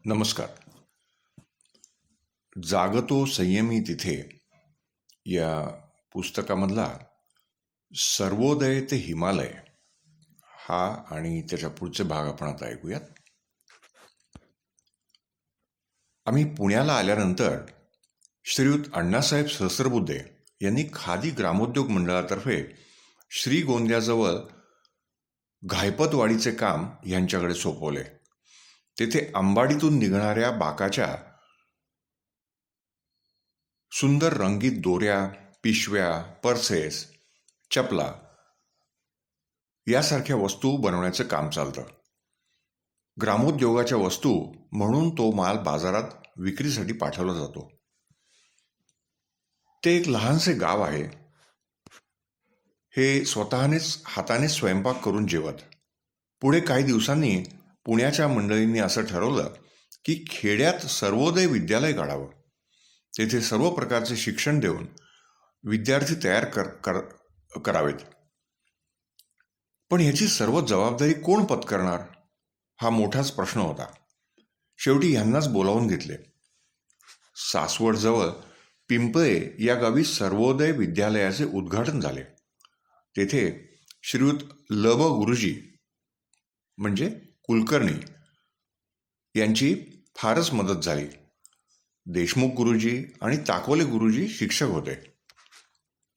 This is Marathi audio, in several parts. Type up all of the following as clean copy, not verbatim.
नमस्कार. जागतो संयमी तिथे या पुस्तकामधला सर्वोदय ते हिमालय हा आणि त्याच्या पुढचे भाग आपण आता ऐकूयात. आम्ही पुण्याला आल्यानंतर श्रीयुत अण्णासाहेब सहस्रबुद्धे यांनी खादी ग्रामोद्योग मंडळातर्फे श्रीगोंद्याजवळ घायपतवाडीचे काम यांच्याकडे सोपवले. तेथे अंबाडीतून निघणाऱ्या बाकाच्या सुंदर रंगीत दोऱ्या, पिशव्या, पर्सेस, चपला यासारख्या वस्तू बनवण्याचं काम चालतं. ग्रामोद्योगाच्या वस्तू म्हणून तो माल बाजारात विक्रीसाठी पाठवला जातो. ते एक लहानसे गाव आहे. हे स्वतःनेच हाताने स्वयंपाक करून जेवत. पुढे काही दिवसांनी पुण्याच्या मंडळींनी असं ठरवलं की खेड्यात सर्वोदय विद्यालय काढावं. तेथे सर्व प्रकारचे शिक्षण देऊन विद्यार्थी तयार करावेत. पण ह्याची सर्व जबाबदारी कोण पत्करणार हा मोठाच प्रश्न होता. शेवटी यांनाच बोलावून घेतले. सासवडजवळ पिंपळे या गावी सर्वोदय विद्यालयाचे उद्घाटन झाले. तेथे श्रीयुत ल.ब. गुरुजी म्हणजे कुलकर्णी यांची फारच मदत झाली. देशमुख गुरुजी आणि ताकवले गुरुजी शिक्षक होते.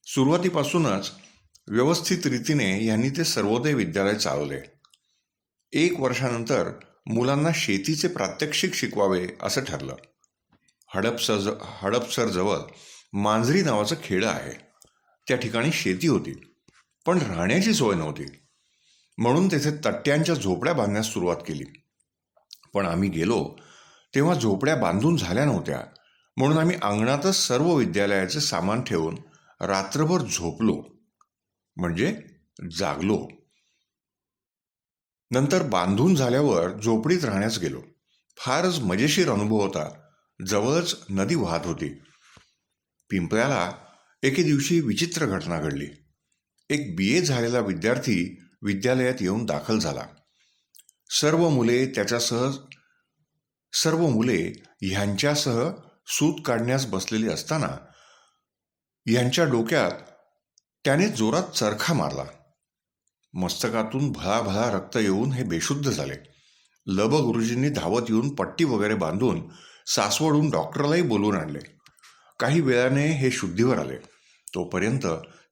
सुरुवातीपासूनच व्यवस्थित रीतीने यांनी ते सर्वोदय विद्यालय चालवले. 1 वर्षानंतर मुलांना शेतीचे प्रात्यक्षिक शिकवावे असं ठरलं. हडपसरजवळ मांजरी नावाचं खेडं आहे. त्या ठिकाणी शेती होती, पण राहण्याची सोय नव्हती. म्हणून तेथे तट्ट्यांच्या झोपड्या बांधण्यास सुरुवात केली. पण आम्ही गेलो तेव्हा झोपड्या बांधून झाल्या नव्हत्या. म्हणून आम्ही अंगणातच सर्व विद्यालयाचे सामान ठेवून रात्रभर झोपलो, म्हणजे जागलो. नंतर बांधून झाल्यावर झोपडीत राहण्यास गेलो. फारच मजेशीर अनुभव होता. जवळच नदी वाहत होती. पिंपळ्याला एके दिवशी विचित्र घटना घडली. एक BA झालेला विद्यार्थी विद्यालयात येऊन दाखल झाला. सर्व मुले ह्यांच्यासह सूत काढण्यास बसलेली असताना ह्यांच्या डोक्यात त्याने जोरात चरखा मारला. मस्तकातून भळाभळा रक्त येऊन हे बेशुद्ध झाले. ल.ब. गुरुजींनी धावत येऊन पट्टी वगैरे बांधून सासवडून डॉक्टरलाही बोलवून आणले. काही वेळाने हे शुद्धीवर आले. तोपर्यंत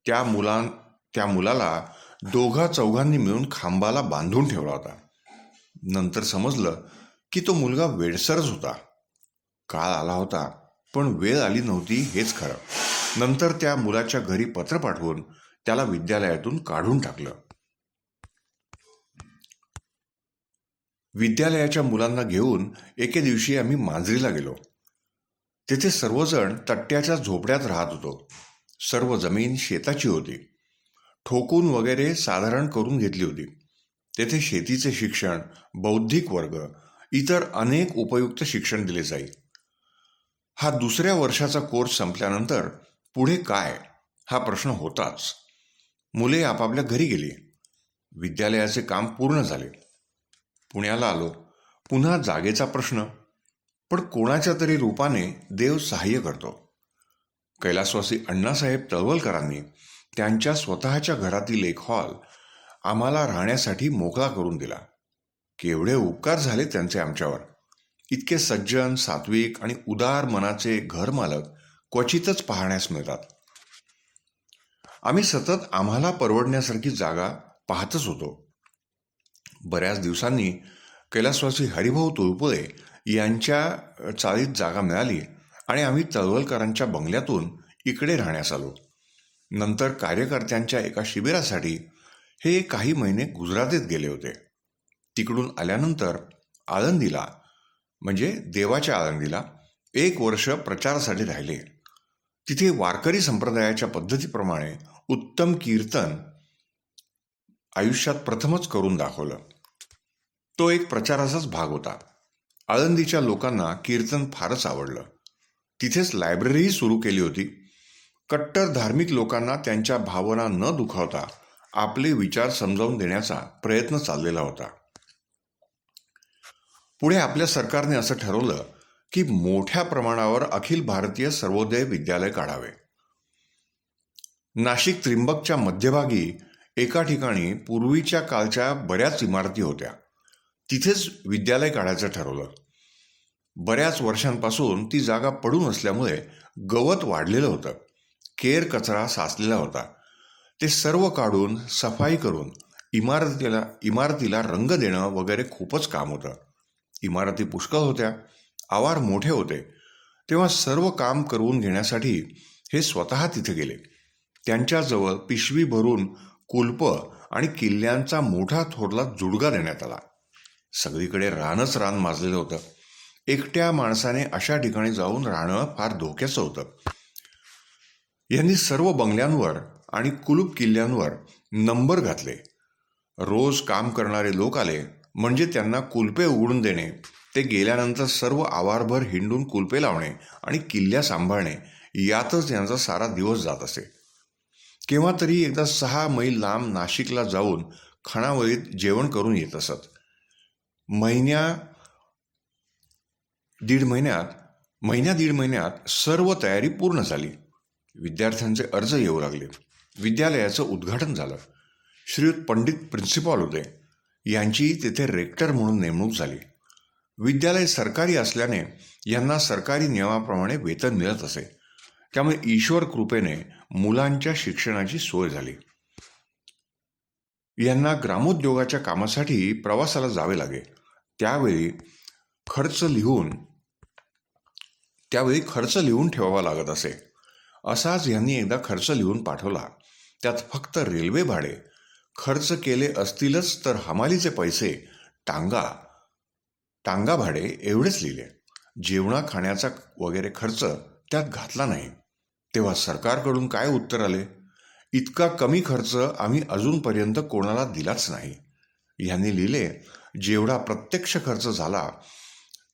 त्या मुलाला 2-4 मिळून खांबाला बांधून ठेवला होता. नंतर समजलं की तो मुलगा वेडसरच होता. काळ आला होता, पण वेळ आली नव्हती हेच खरं. नंतर त्या मुलाच्या घरी पत्र पाठवून त्याला विद्यालयातून काढून टाकलं. विद्यालयाच्या मुलांना घेऊन एके दिवशी आम्ही मांजरीला गेलो. तेथे सर्वजण तट्ट्याच्या झोपड्यात राहत होतो. सर्व जमीन शेताची होती. ठोकून वगैरे साधारण करून घेतली होती. तेथे शेतीचे शिक्षण, बौद्धिक वर्ग, इतर अनेक उपयुक्त शिक्षण दिले जाई. हा 2ऱ्या वर्षाचा कोर्स संपल्यानंतर पुढे काय हा प्रश्न होताच. मुले आपापल्या घरी गेली. विद्यालयाचे काम पूर्ण झाले. पुण्याला आलो. पुन्हा जागेचा प्रश्न. पण कोणाच्या तरी रूपाने देव सहाय्य करतो. कैलासवासी अण्णासाहेब तळवलकरांनी त्यांच्या स्वतःच्या घरातील एक हॉल आम्हाला राहण्यासाठी मोकळा करून दिला. केवढे उपकार झाले त्यांचे आमच्यावर. इतके सज्जन, सात्विक आणि उदार मनाचे घरमालक क्वचितच पाहण्यास मिळतात. आम्ही सतत आम्हाला परवडण्यासारखी जागा पाहतच होतो. बऱ्याच दिवसांनी कैलासवासी हरिभाऊ तुळपुळे यांच्या चाळीत जागा मिळाली आणि आम्ही तळवलकरांच्या बंगल्यातून इकडे राहण्यास आलो. नंतर कार्यकर्त्यांच्या एका शिबिरासाठी हे काही महिने गुजरातीत गेले होते. तिकडून आल्यानंतर आळंदीला, म्हणजे देवाच्या आळंदीला 1 वर्ष प्रचारासाठी राहिले. तिथे वारकरी संप्रदायाच्या पद्धतीप्रमाणे उत्तम कीर्तन आयुष्यात प्रथमच करून दाखवलं. तो एक प्रचाराचाच भाग होता. आळंदीच्या लोकांना कीर्तन फारच आवडलं. तिथेच लायब्ररीही सुरू केली होती. कट्टर धार्मिक लोकांना त्यांच्या भावना न दुखावता आपले विचार समजावून देण्याचा प्रयत्न चाललेला होता. पुढे आपल्या सरकारने असं ठरवलं की मोठ्या प्रमाणावर अखिल भारतीय सर्वोदय विद्यालय काढावे. नाशिक त्रिंबकच्या मध्यभागी एका ठिकाणी पूर्वीच्या काळच्या बऱ्याच इमारती होत्या. तिथेच विद्यालय काढायचं ठरवलं. बऱ्याच वर्षांपासून ती जागा पडून असल्यामुळे गवत वाढलेलं होतं, केर कचरा साचलेला होता. ते सर्व काढून सफाई करून इमारतीला रंग देणं वगैरे खूपच काम होतं. इमारती पुष्कळ होत्या, आवार मोठे होते. तेव्हा सर्व काम करून घेण्यासाठी हे स्वतः तिथे गेले. त्यांच्याजवळ पिशवी भरून कुलपं आणि किल्ल्यांचा मोठा थोरला जुडगा देण्यात आला. सगळीकडे रानच रान माजलेलं होतं. एकट्या माणसाने अशा ठिकाणी जाऊन राहणं फार धोक्याचं होतं. यांनी सर्व बंगल्यांवर आणि कुलूप किल्ल्यांवर नंबर घातले. रोज काम करणारे लोक आले म्हणजे त्यांना कुलपे उघडून देणे, ते गेल्यानंतर सर्व आवारभर हिंडून कुलपे लावणे आणि किल्ल्या सांभाळणे यातच त्यांचा सारा दिवस जात असे. केव्हा तरी एकदा 6 मैल लांब नाशिकला जाऊन खानावळीत जेवण करून येत असत. दीड महिन्यात सर्व तयारी पूर्ण झाली. विद्यार्थ्यांचे अर्ज येऊ लागले. विद्यालयाचं उद्घाटन झालं. श्रीयुत पंडित प्रिन्सिपॉल होते. यांची तिथे रेक्टर म्हणून नेमणूक झाली. विद्यालय सरकारी असल्याने यांना सरकारी नियमाप्रमाणे वेतन मिळत असे. त्यामुळे ईश्वर कृपेने मुलांच्या शिक्षणाची सोय झाली. यांना ग्रामोद्योगाच्या कामासाठी प्रवासाला जावे लागे. त्यावेळी खर्च लिहून ठेवावा लागत असे. असाच यांनी एकदा खर्च लिहून पाठवला. त्यात फक्त रेल्वे भाडे खर्च केले असतीलच तर हमालीचे पैसे, टांगा भाडे एवढेच लिहिले. जेवणा खाण्याचा वगैरे खर्च त्यात घातला नाही. तेव्हा सरकारकडून काय उत्तर आले? इतका कमी खर्च आम्ही अजूनपर्यंत कोणाला दिलाच नाही. यांनी लिहिले, जेवढा प्रत्यक्ष खर्च झाला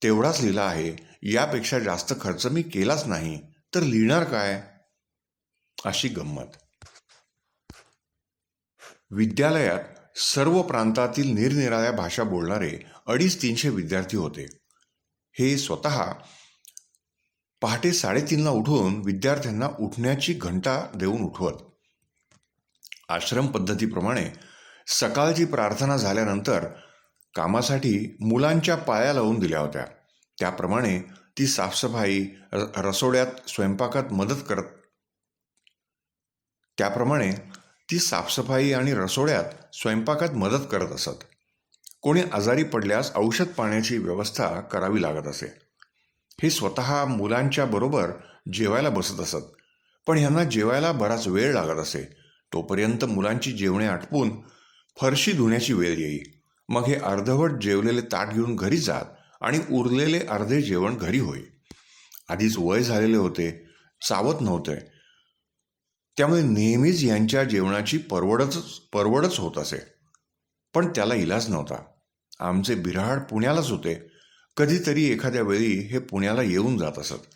तेवढाच लिहिला आहे. यापेक्षा जास्त खर्च मी केलाच नाही तर लिहिणार काय? अशी गंमत. विद्यालयात सर्व प्रांतातील निरनिराळ्या भाषा बोलणारे 250-300 विद्यार्थी होते. हे स्वतः पहाटे 3:30ला उठून विद्यार्थ्यांना उठण्याची घंटा देऊन उठवत. आश्रम पद्धतीप्रमाणे सकाळची प्रार्थना झाल्यानंतर कामासाठी मुलांच्या पाया लावून दिल्या होत्या. त्याप्रमाणे ती साफसफाई, रसोड्यात स्वयंपाकात मदत करत असत. कोणी आजारी पडल्यास औषध पाण्याची व्यवस्था करावी लागत असे. हे स्वतः मुलांच्या बरोबर जेवायला बसत असत. पण ह्यांना जेवायला बराच वेळ लागत असे. तोपर्यंत मुलांची जेवणे आटपून फरशी धुण्याची वेळ येई. मग हे अर्धवट जेवलेले ताट घेऊन घरी जात आणि उरलेले अर्धे जेवण घरी होई. आधीच वय झालेले होते, चावत नव्हते. त्यामुळे नेहमीच यांच्या जेवणाची परवडच होत असे. पण त्याला इलाज नव्हता. आमचे बिऱ्हाड पुण्यालाच होते. कधीतरी एखाद्या वेळी हे पुण्याला येऊन जात असत.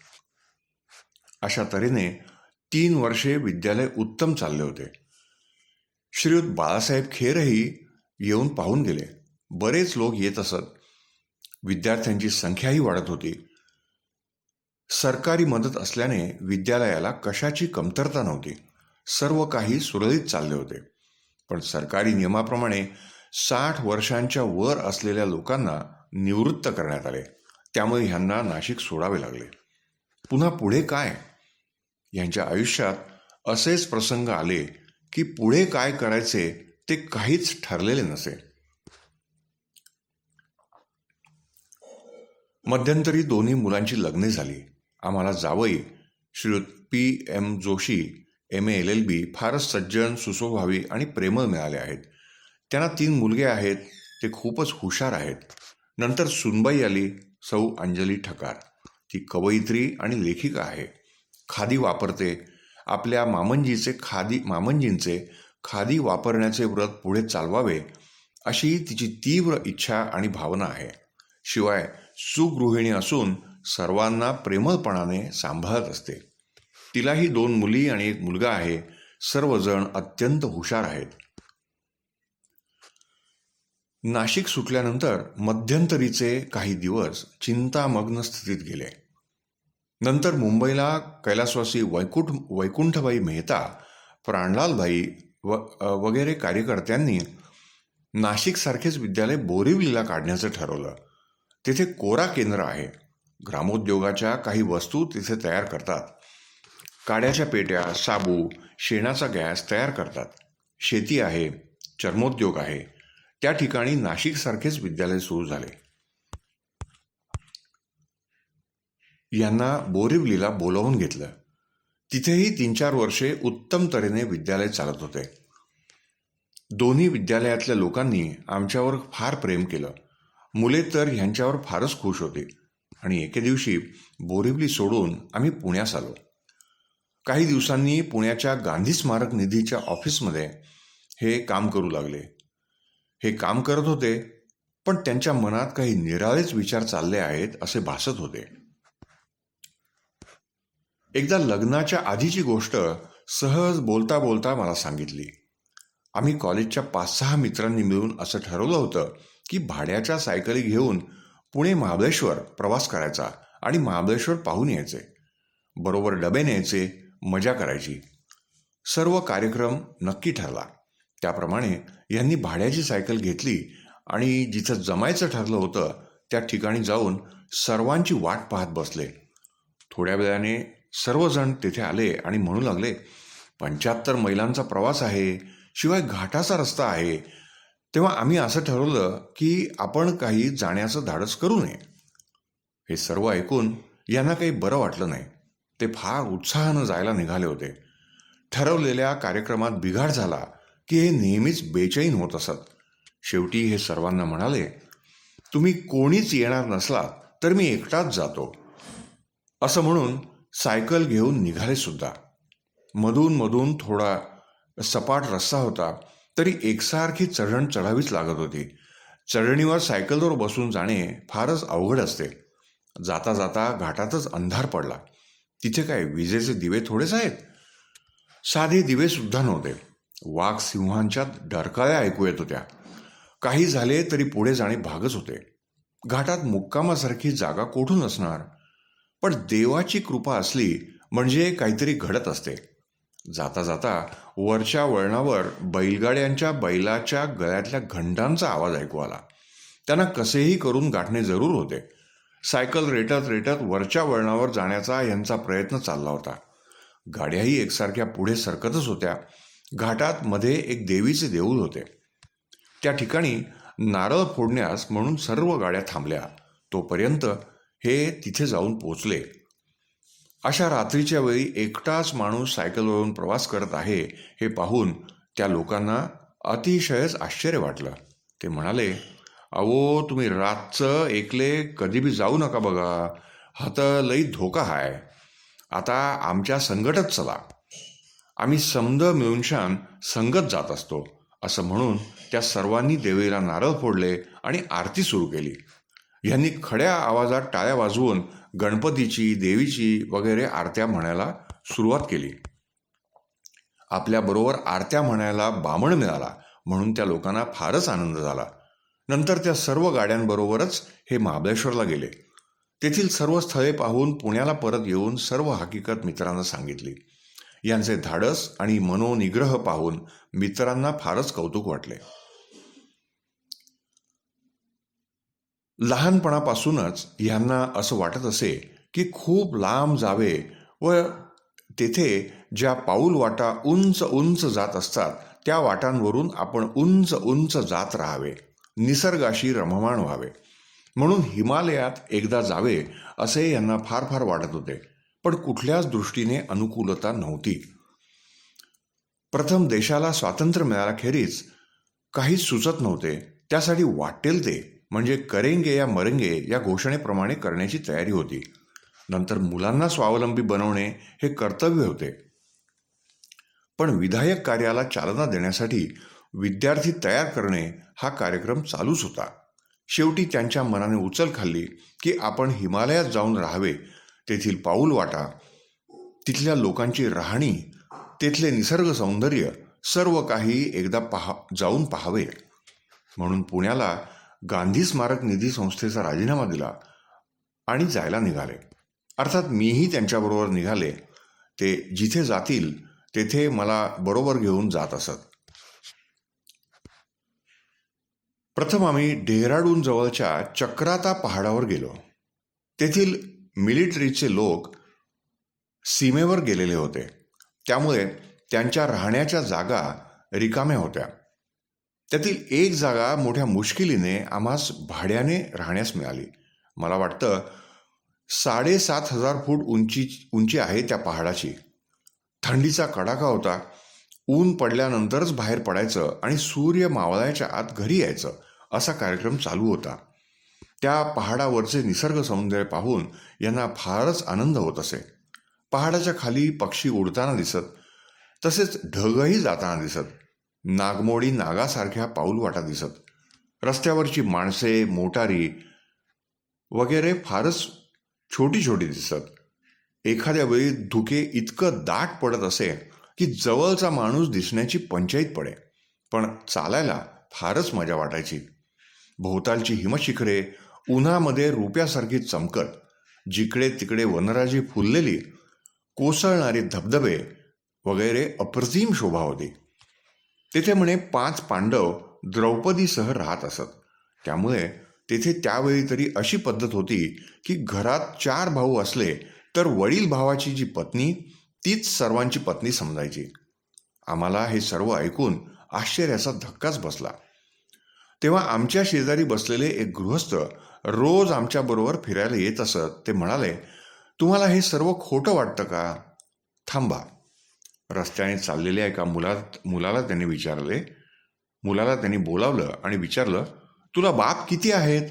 अशा तऱ्हेने 3 वर्षे विद्यालय उत्तम चालले होते. श्रीयुत बाळासाहेब खेरही येऊन पाहून गेले. बरेच लोक येत असत. विद्यार्थ्यांची संख्याही वाढत होती. सरकारी मदत असल्याने विद्यालयाला कशाची कमतरता नव्हती. सर्व काही सुरळीत चालले होते. पण सरकारी नियमाप्रमाणे 60 वर्षांच्या वर असलेल्या लोकांना निवृत्त करण्यात आले. त्यामुळे ह्यांना नाशिक सोडावे लागले. पुन्हा पुढे काय? यांच्या आयुष्यात असेच प्रसंग आले की पुढे काय करायचे ते काहीच ठरलेले नसे. मध्यंतरी दोन्ही मुलांची लग्ने झाली. आम्हाला जावई श्रीयुत P.M. जोशी M.A. LLB फारच सज्जन, सुस्वभावी आणि प्रेमळ मिळाले आहेत. त्यांना 3 मुलगे आहेत. ते खूपच हुशार आहेत. नंतर सुनबाई आली, सौ अंजली ठकार. ती कवयित्री आणि लेखिका आहे. खादी वापरते. आपल्या मामंजींचे खादी वापरण्याचे व्रत पुढे चालवावे अशी तिची तीव्र इच्छा आणि भावना आहे. शिवाय सुगृहिणी असून सर्वांना प्रेमळपणाने सांभाळत असते. तिलाही 2 मुली आणि 1 मुलगा आहे. सर्वजण अत्यंत हुशार आहेत. नाशिक सुटल्यानंतर मध्यंतरीचे काही दिवस चिंतामग्न स्थितीत गेले. नंतर मुंबईला कैलासवासी वैकुंठबाई मेहता, प्राणलालभाई वगैरे कार्यकर्त्यांनी नाशिकसारखेच विद्यालय बोरिवलीला काढण्याचं ठरवलं. तिथे कोरा केंद्र आहे. ग्रामोद्योगाच्या काही वस्तू तिथे तयार करतात. काड्याच्या पेट्या, साबू, शेणाचा गॅस तयार करतात. शेती आहे, चर्मोद्योग आहे. त्या ठिकाणी नाशिकसारखेच विद्यालय सुरू झाले. यांना बोरिवलीला बोलावून घेतलं. तिथेही 3-4 वर्षे उत्तम तऱ्हेने विद्यालय चालत होते. दोन्ही विद्यालयातल्या लोकांनी आमच्यावर फार प्रेम केलं. मुले तर ह्यांच्यावर फारच खुश होती आणि एके दिवशी बोरिवली सोडून आम्ही पुण्यास आलो. काही दिवसांनी पुण्याच्या गांधी स्मारक निधीच्या ऑफिसमध्ये हे काम करू लागले. हे काम करत होते, पण त्यांच्या मनात काही निराळेच विचार चालले आहेत असे भासत होते. एकदा लग्नाच्या आधीची गोष्ट सहज बोलता बोलता मला सांगितली. आम्ही कॉलेजच्या 5-6 मित्रांनी मिळून असं ठरवलं होतं की भाड्याच्या सायकली घेऊन पुणे महाबळेश्वर प्रवास करायचा आणि महाबळेश्वर पाहून यायचे. बरोबर डबे न्यायचे, मजा करायची. सर्व कार्यक्रम नक्की ठरला. त्याप्रमाणे यांनी भाड्याची सायकल घेतली आणि जिथं जमायचं ठरलं होतं त्या ठिकाणी जाऊन सर्वांची वाट पाहत बसले. थोड्या वेळाने सर्वजण तिथे आले आणि म्हणू लागले, 75 मैलांचा प्रवास आहे, शिवाय घाटाचा रस्ता आहे. तेव्हा आम्ही असं ठरवलं की आपण काही जाण्याचं धाडस करू नये. हे सर्व ऐकून यांना काही बरं वाटलं नाही. ते फार उत्साहानं जायला निघाले होते. ठरवलेल्या कार्यक्रमात बिघाड झाला की हे नेहमीच बेचैन होत असत. शेवटी हे सर्वांना म्हणाले, तुम्ही कोणीच येणार नसला तर मी एकटाच जातो. असं म्हणून सायकल घेऊन निघाले सुद्धा. मधून मधून थोडा सपाट रस्ता होता, तरी एकसारखी चढण चढावीच लागत होती. चढणीवर सायकलवर बसून जाणे फारच अवघड असते. जाता जाता घाटातच अंधार पडला. तिथे काय विजेचे दिवे थोडेच आहेत, साधे दिवे सुद्धा नव्हते. वाघ सिंहांच्या डरकाळ्या ऐकू येत होत्या. काही झाले तरी पुढे जाणे भागच होते. घाटात मुक्कामासारखी जागा कोठून असणार? पण देवाची कृपा असली म्हणजे काहीतरी घडत असते. जाता जाता वरच्या वळणावर बैलगाड्यांच्या बैलाच्या गळ्यातल्या घंटांचा आवाज ऐकू आला. त्यांना कसेही करून गाठणे जरूर होते. सायकल रेटत रेटत वरच्या वळणावर जाण्याचा यांचा प्रयत्न चालला होता. गाड्याही एकसारख्या पुढे सरकतच होत्या. घाटात मध्ये एक देवीचे देऊळ होते. त्या ठिकाणी नारळ फोडण्यास म्हणून सर्व गाड्या थांबल्या. तोपर्यंत हे तिथे जाऊन पोचले. अशा रात्रीच्या वेळी एकटाच माणूस सायकलवरून प्रवास करत आहे हे पाहून त्या लोकांना अतिशयच आश्चर्य वाटलं. ते म्हणाले, अहो तुम्ही रातचं एकले कधी बी जाऊ नका बघा, हा तर लई धोका आहे. आता आमच्या संगटच चला, आम्ही समद मिळूनशान संगत जात असतो. असं म्हणून त्या सर्वांनी देवीला नारळ फोडले आणि आरती सुरू केली. यांनी खड्या आवाजात टाळ्या वाजवून गणपतीची, देवीची वगैरे आरत्या म्हणायला सुरुवात केली. आपल्याबरोबर आरत्या म्हणायला बामण मिळाला म्हणून त्या लोकांना फारच आनंद झाला. नंतर त्या सर्व गाड्यांबरोबरच हे महाबळेश्वरला गेले. तेथील सर्व स्थळे पाहून पुण्याला परत येऊन सर्व हकीकत मित्रांना सांगितली. यांचे धाडस आणि मनोनिग्रह पाहून मित्रांना फारच कौतुक वाटले. लहानपणापासूनच यांना असं वाटत असे की खूप लांब जावे व तेथे ज्या पाऊल वाटा उंच उंच जात असतात त्या वाटांवरून आपण उंच उंच जात राहावे, निसर्गाशी रममाण व्हावे. म्हणून हिमालयात एकदा जावे असे यांना फार फार वाटत होते. पण कुठल्याच दृष्टीने अनुकूलता नव्हती. प्रथम देशाला स्वातंत्र्य मिळाल्याखेरीज काहीच सुचत नव्हते. त्यासाठी वाटेल ते म्हणजे करेंगे या मरेंगे या घोषणेप्रमाणे करण्याची तयारी होती. नंतर मुलांना स्वावलंबी बनवणे हे कर्तव्य होते. पण विधायक कार्याला चालना देण्यासाठी विद्यार्थी तयार करणे हा कार्यक्रम चालूच होता. शेवटी त्यांच्या मनाने उचल खाल्ली की आपण हिमालयात जाऊन राहावे. तेथील पाऊल वाटा, तिथल्या लोकांची राहणी, तेथले निसर्ग सौंदर्य सर्व काही एकदा जाऊन पाहावे. म्हणून पुण्याला गांधी स्मारक निधी संस्थेचा राजीनामा दिला आणि जायला निघाले. अर्थात मीही त्यांच्याबरोबर निघाले. ते जिथे जातील तेथे मला बरोबर घेऊन जात असत. प्रथम आम्ही डेहराडून जवळच्या चक्राता पहाडावर गेलो. तेथील मिलिटरीचे लोक सीमेवर गेलेले होते, त्यामुळे त्यांच्या राहण्याच्या जागा रिकाम्या होत्या. त्यातील एक जागा मोठ्या मुश्किलीने आम्हास भाड्याने राहण्यास मिळाली. मला वाटतं 7,500 फूट उंची आहे त्या पहाडाची. थंडीचा कडाका होता. ऊन पडल्यानंतरच बाहेर पडायचं आणि सूर्य मावळायच्या आत घरी यायचं असा कार्यक्रम चालू होता. त्या पहाडावरचे निसर्ग सौंदर्य पाहून यांना फारच आनंद होत असे. पहाडाच्या खाली पक्षी उडताना दिसत, तसेच ढगही जाताना दिसत. नागमोडी नागासारख्या पाऊलवाटा दिसत. रस्त्यावरची माणसे, मोटारी वगैरे फारच छोटी छोटी दिसत. एखाद्या वेळी धुके इतकं दाट पडत असे की जवळचा माणूस दिसण्याची पंचाईत पडे, पण चालायला फारच मजा वाटायची. भोवतालची हिमशिखरे उन्हामध्ये रुप्यासारखी चमकत. जिकडे तिकडे वनराजी फुललेली, कोसळणारे धबधबे वगैरे अप्रतिम शोभा होती. तेथे म्हणे 5 पांडव द्रौपदीसह राहत असत. त्यामुळे तेथे त्यावेळी तरी अशी पद्धत होती की घरात 4 भाऊ असले तर वडील भावाची जी पत्नी तीच सर्वांची पत्नी समजायची. आम्हाला हे सर्व ऐकून आश्चर्याचा धक्काच बसला. तेव्हा आमच्या शेजारी बसलेले एक गृहस्थ रोज आमच्याबरोबर फिरायला येत असत. ते म्हणाले, तुम्हाला हे सर्व खोटं वाटतं का? थांबा. रस्त्याने चाललेल्या एका मुलाला त्यांनी बोलावलं आणि विचारलं, तुला बाप किती आहेत?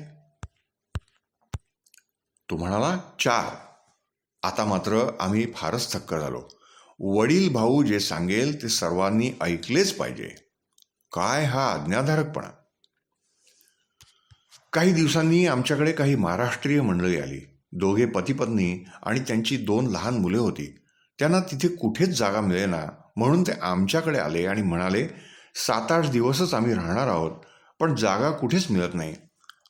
तो म्हणाला, 4. आता मात्र आम्ही फारच थक्क झालो. वडील भाऊ जे सांगेल ते सर्वांनी ऐकलेच पाहिजे. काय हा आज्ञाधारकपणा! काही दिवसांनी आमच्याकडे काही महाराष्ट्रीय मंडळी आली. 2 पती-पत्नी आणि त्यांची 2 लहान मुले होती. त्यांना तिथे कुठेच जागा मिळेना, म्हणून ते आमच्याकडे आले आणि म्हणाले, 7-8 दिवसच आम्ही राहणार आहोत, पण जागा कुठेच मिळत नाही.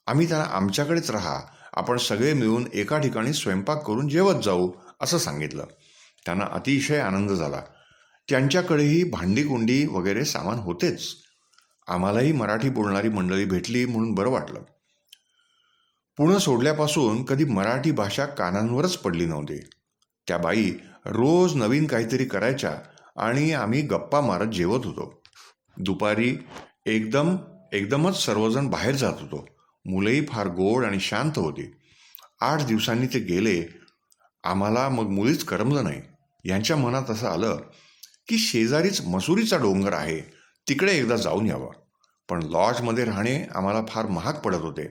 आम्ही त्यांना आमच्याकडेच राहा, आपण सगळे मिळून एका ठिकाणी स्वयंपाक करून जेवत जाऊ असं सांगितलं. त्यांना अतिशय आनंद झाला. त्यांच्याकडेही भांडीकुंडी वगैरे सामान होतेच. आम्हालाही मराठी बोलणारी मंडळी भेटली म्हणून बरं वाटलं. पुणे सोडल्यापासून कधी मराठी भाषा कानांवरच पडली नव्हती. त्या बाई रोज नवीन काहीतरी करायच्या आणि आम्ही गप्पा मारत जेवत होतो. दुपारी एकदमच सर्वजण बाहेर जात होतो. मुलंही फार गोड आणि शांत होती. 8 दिवसांनी ते गेले. आम्हाला मग मुळीच करमलं नाही. यांच्या मनात असं आलं की शेजारीच मसुरीचा डोंगर आहे, तिकडे एकदा जाऊन यावं. पण लॉजमध्ये राहणे आम्हाला फार महाग पडत होते.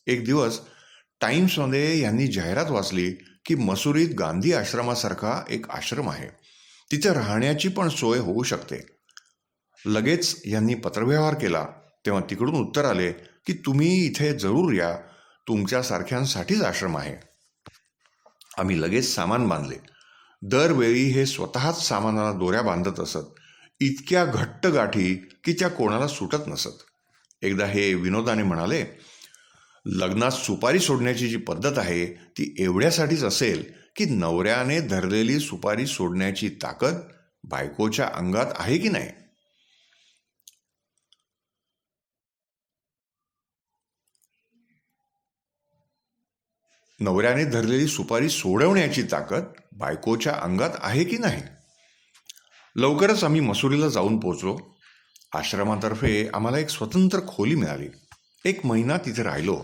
एक दिवस टाइम्समध्ये यांनी जाहिरात वाचली की मसुरीत गांधी आश्रमासारखा एक आश्रम आहे, तिथे राहण्याची पण सोय होऊ शकते. लगेच यांनी पत्रव्यवहार केला. तेव्हा तिकडून उत्तर आले की तुम्ही इथे जरूर या, तुमच्यासारख्यांसाठीच आश्रम आहे. आम्ही लगेच सामान बांधले. दरवेळी हे स्वतःच सामानाला दोऱ्या बांधत असत. इतक्या घट्ट गाठी की त्या कोणाला सुटत नसत. एकदा हे विनोदाने म्हणाले, लग्नात सुपारी सोडण्याची जी पद्धत आहे ती एवढ्यासाठीच असेल की नवऱ्याने धरलेली सुपारी सोडण्याची ताकद बायकोच्या अंगात आहे की नाही. नवऱ्याने धरलेली सुपारी सोडवण्याची ताकद बायकोच्या अंगात आहे की नाही. लवकरच आम्ही मसुरीला जाऊन पोहोचलो. आश्रमातर्फे आम्हाला एक स्वतंत्र खोली मिळाली. 1 महिना तिथे राहिलो.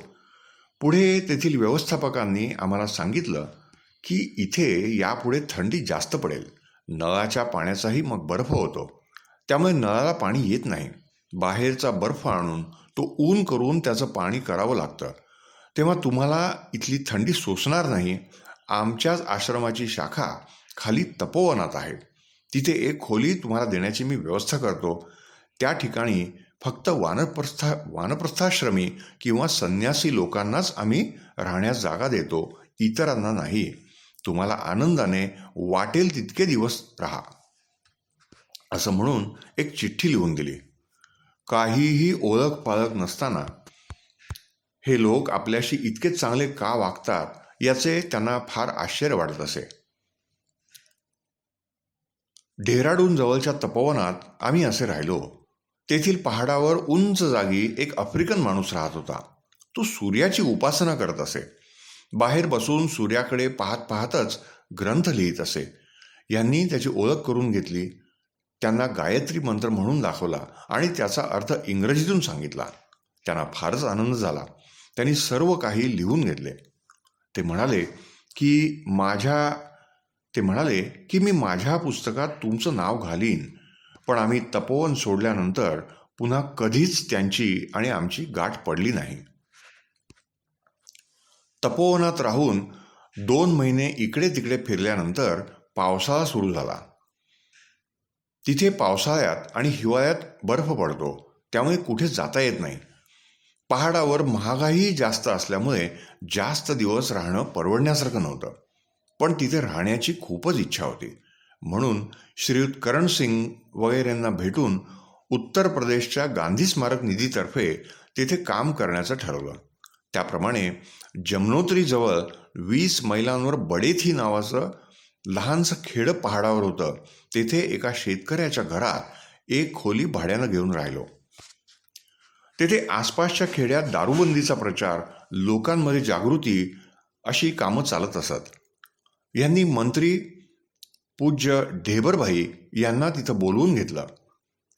पुढे तेथील व्यवस्थापकांनी आम्हाला सांगितलं की इथे यापुढे थंडी जास्त पडेल. नळाच्या पाण्याचाही मग बर्फ होतो, त्यामुळे नळाला पाणी येत नाही. बाहेरचा बर्फ आणून तो ऊन करून त्याचं पाणी करावं लागतं. तेव्हा तुम्हाला इथली थंडी सोसणार नाही. आमच्याच आश्रमाची शाखा खाली तपोवनात आहे. तिथे एक खोली तुम्हाला देण्याची मी व्यवस्था करतो. त्या ठिकाणी फक्त वानप्रस्थाश्रमी किंवा संन्यासी लोकांनाच आम्ही राहण्यास जागा देतो, इतरांना नाही. तुम्हाला आनंदाने वाटेल तितके दिवस राहा, असं म्हणून एक चिठ्ठी लिहून दिली. काहीही ओळख पाळख नसताना हे लोक आपल्याशी इतके चांगले का वागतात याचे त्यांना फार आश्चर्य वाटत असे. डेहराडून जवळच्या तपोवनात आम्ही असे राहिलो. तेथील पहाडावर उंच जागी एक आफ्रिकन माणूस राहत होता. तो सूर्याची उपासना करत असे. बाहेर बसून सूर्याकडे पाहत पाहतच ग्रंथ लिहित असे. यांनी त्याची ओळख करून घेतली. त्यांना गायत्री मंत्र म्हणून दाखवला आणि त्याचा अर्थ इंग्रजीतून सांगितला. त्यांना फारच आनंद झाला. त्यांनी सर्व काही लिहून घेतले. ते म्हणाले की मी माझ्या पुस्तकात तुमचं नाव घालीन, पण आम्ही तपोवन सोडल्यानंतर पुन्हा कधीच त्यांची आणि आमची गाठ पडली नाही. तपोवनात राहून 2 महिने इकडे तिकडे फिरल्यानंतर पावसाळा सुरू झाला. तिथे पावसाळ्यात आणि हिवाळ्यात बर्फ पडतो, त्यामुळे कुठे जाता येत नाही. पहाडावर महागाई जास्त असल्यामुळे जास्त दिवस राहणं परवडण्यासारखं नव्हतं. पण तिथे राहण्याची खूपच इच्छा होती. म्हणून श्रीयुत करण सिंग वगैरेंना भेटून उत्तर प्रदेशच्या गांधी स्मारक निधीतर्फे तिथे काम करण्याचं ठरवलं. त्याप्रमाणे जमुनोत्रीजवळ 20 मैलांवर बडेथी नावाचं लहानसं खेडं पहाडावर होतं. तेथे एका शेतकऱ्याच्या घरात एक खोली भाड्यानं घेऊन राहिलो. तेथे आसपासच्या खेड्यात दारूबंदीचा प्रचार, लोकांमध्ये जागृती अशी कामं चालत असत. यांनी मंत्री पूज्य ढेबरभाई यांना तिथं बोलवून घेतलं.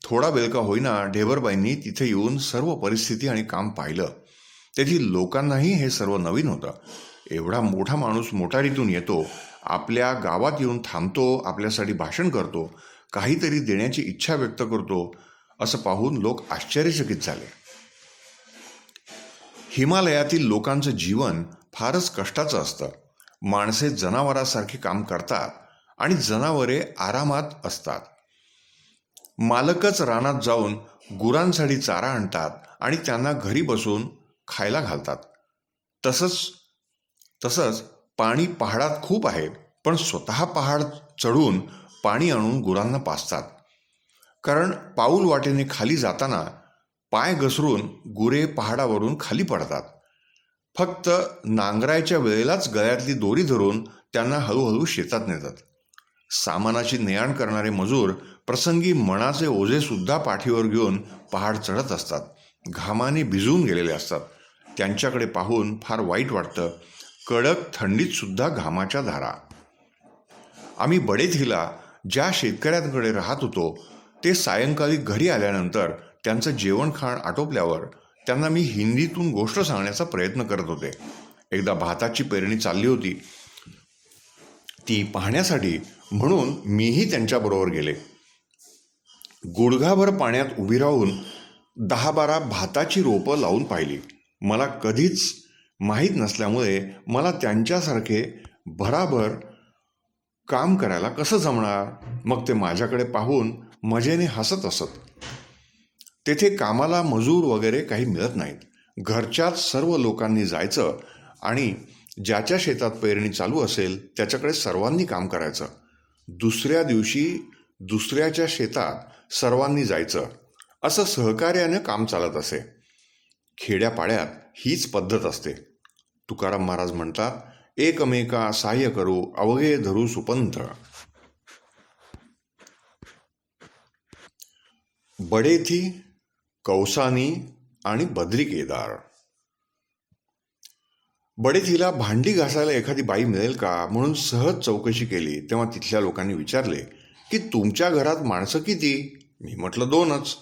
थोडा वेळ का होईना ढेबरबाईंनी तिथे येऊन सर्व परिस्थिती आणि काम पाहिलं. तेथील लोकांनाही हे सर्व नवीन होतं. एवढा मोठा माणूस मोटारीतून येतो, आपल्या गावात येऊन थांबतो, आपल्यासाठी भाषण करतो, काहीतरी देण्याची इच्छा व्यक्त करतो, असं पाहून लोक आश्चर्यचकित झाले. हिमालयातील लोकांचं जीवन फारच कष्टाचं असतं. माणसे जनावरांसारखे काम करतात आणि जनावरे आरामात असतात. मालकच रानात जाऊन गुरांसाठी चारा आणतात आणि त्यांना घरी बसून खायला घालतात. तसंच पाणी पहाडात खूप आहे, पण स्वतः पहाड चढून पाणी आणून गुरांना पाजतात. कारण पाऊल वाटेने खाली जाताना पाय घसरून गुरे पहाडावरून खाली पडतात. फक्त नांगरायच्या वेळेलाच गळ्यातली दोरी धरून त्यांना हळूहळू शेतात नेतात. सामानाची ने-आण करणारे मजूर प्रसंगी मणाचे ओझे सुद्धा पाठीवर घेऊन पहाड चढत असतात. घामाने भिजून गेलेले असतात. त्यांच्याकडे पाहून फार वाईट वाटतं. कडक थंडीत सुद्धा घामाच्या धारा. आम्ही बडेथीला ज्या शेतकऱ्यांकडे राहत होतो ते सायंकाळी घरी आल्यानंतर त्यांचं जेवण खाण आटोपल्यावर त्यांना मी हिंदीतून गोष्ट सांगण्याचा प्रयत्न करत होते. एकदा भाताची पेरणी चालली होती, ती पाहण्यासाठी म्हणून मीही त्यांच्याबरोबर गेले. गुडघाभर पाण्यात उभी राहून 10-12 भाताची रोपं लावून पाहिली. मला कधीच माहीत नसल्यामुळे मला त्यांच्यासारखे भराभर काम करायला कसं जमणार. मग ते माझ्याकडे पाहून मजेने हसत असत. तेथे कामाला मजूर वगैरे काही मिळत नाहीत. घरच्याच सर्व लोकांनी जायचं आणि ज्याच्या शेतात पेरणी चालू असेल त्याच्याकडे सर्वांनी काम करायचं. दुसऱ्या दिवशी दुसऱ्याच्या शेतात सर्वांनी जायचं. असं सहकार्याने काम चालत असे. खेड्यापाड्यात हीच पद्धत असते. तुकाराम महाराज म्हणतात, एकमेका सहाय्य करू अवघे धरू सुपंथ. बडेथी, कौसानी आणि बद्री केदार. बडेथीला भांडी घासायला एखादी बाई मिळेल का म्हणून सहज चौकशी केली. तेव्हा तिथल्या लोकांनी विचारले की तुमच्या घरात माणसं किती? मी म्हटलं 2च.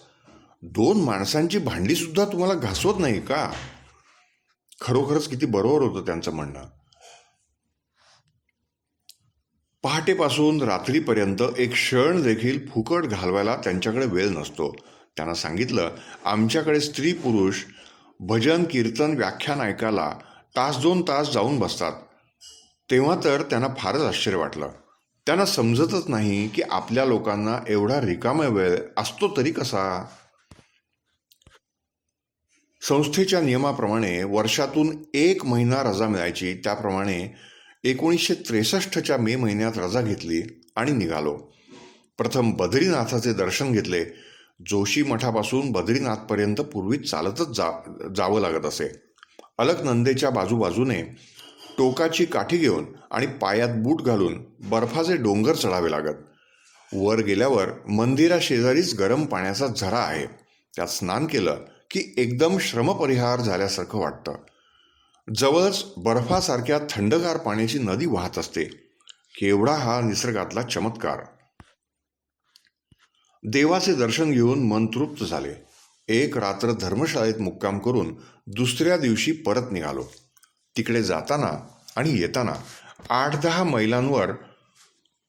2 माणसांची भांडी सुद्धा तुम्हाला घासवत नाही का? खरोखरच किती बरोबर होतं त्यांचं म्हणणं. पहाटेपासून रात्रीपर्यंत एक क्षण देखील फुकट घालवायला त्यांच्याकडे वेळ नसतो. त्यांना सांगितलं, आमच्याकडे स्त्री पुरुष भजन कीर्तन व्याख्यान ऐकायला 1-2 तास जाऊन बसतात. तेव्हा तर त्यांना फारच आश्चर्य वाटलं. त्यांना समजतच नाही की आपल्या लोकांना एवढा रिकामा वेळ असतो तरी कसा. संस्थेच्या नियमाप्रमाणे वर्षातून 1 महिना रजा मिळायची. त्याप्रमाणे 1963च्या मे महिन्यात रजा घेतली आणि निघालो. प्रथम बद्रीनाथाचे दर्शन घेतले. जोशी मठापासून बद्रीनाथपर्यंत पूर्वी चालतच जावं लागत असे. अलकनंदेच्या बाजूबाजूने टोकाची काठी घेऊन आणि पायात बूट घालून बर्फाचे डोंगर चढावे लागत. वर गेल्यावर मंदिराशेजारीच गरम पाण्याचा झरा आहे. त्यात स्नान केलं की एकदम श्रमपरिहार झाल्यासारखं वाटतं. जवळच बर्फासारख्या थंडगार पाण्याची नदी वाहत असते. केवढा हा निसर्गातला चमत्कार. देवाचे दर्शन घेऊन मन तृप्त झाले. एक रात्र धर्मशाळेत मुक्काम करून दुसऱ्या दिवशी परत निघालो. तिकडे जाताना आणि येताना 8-10 मैलांवर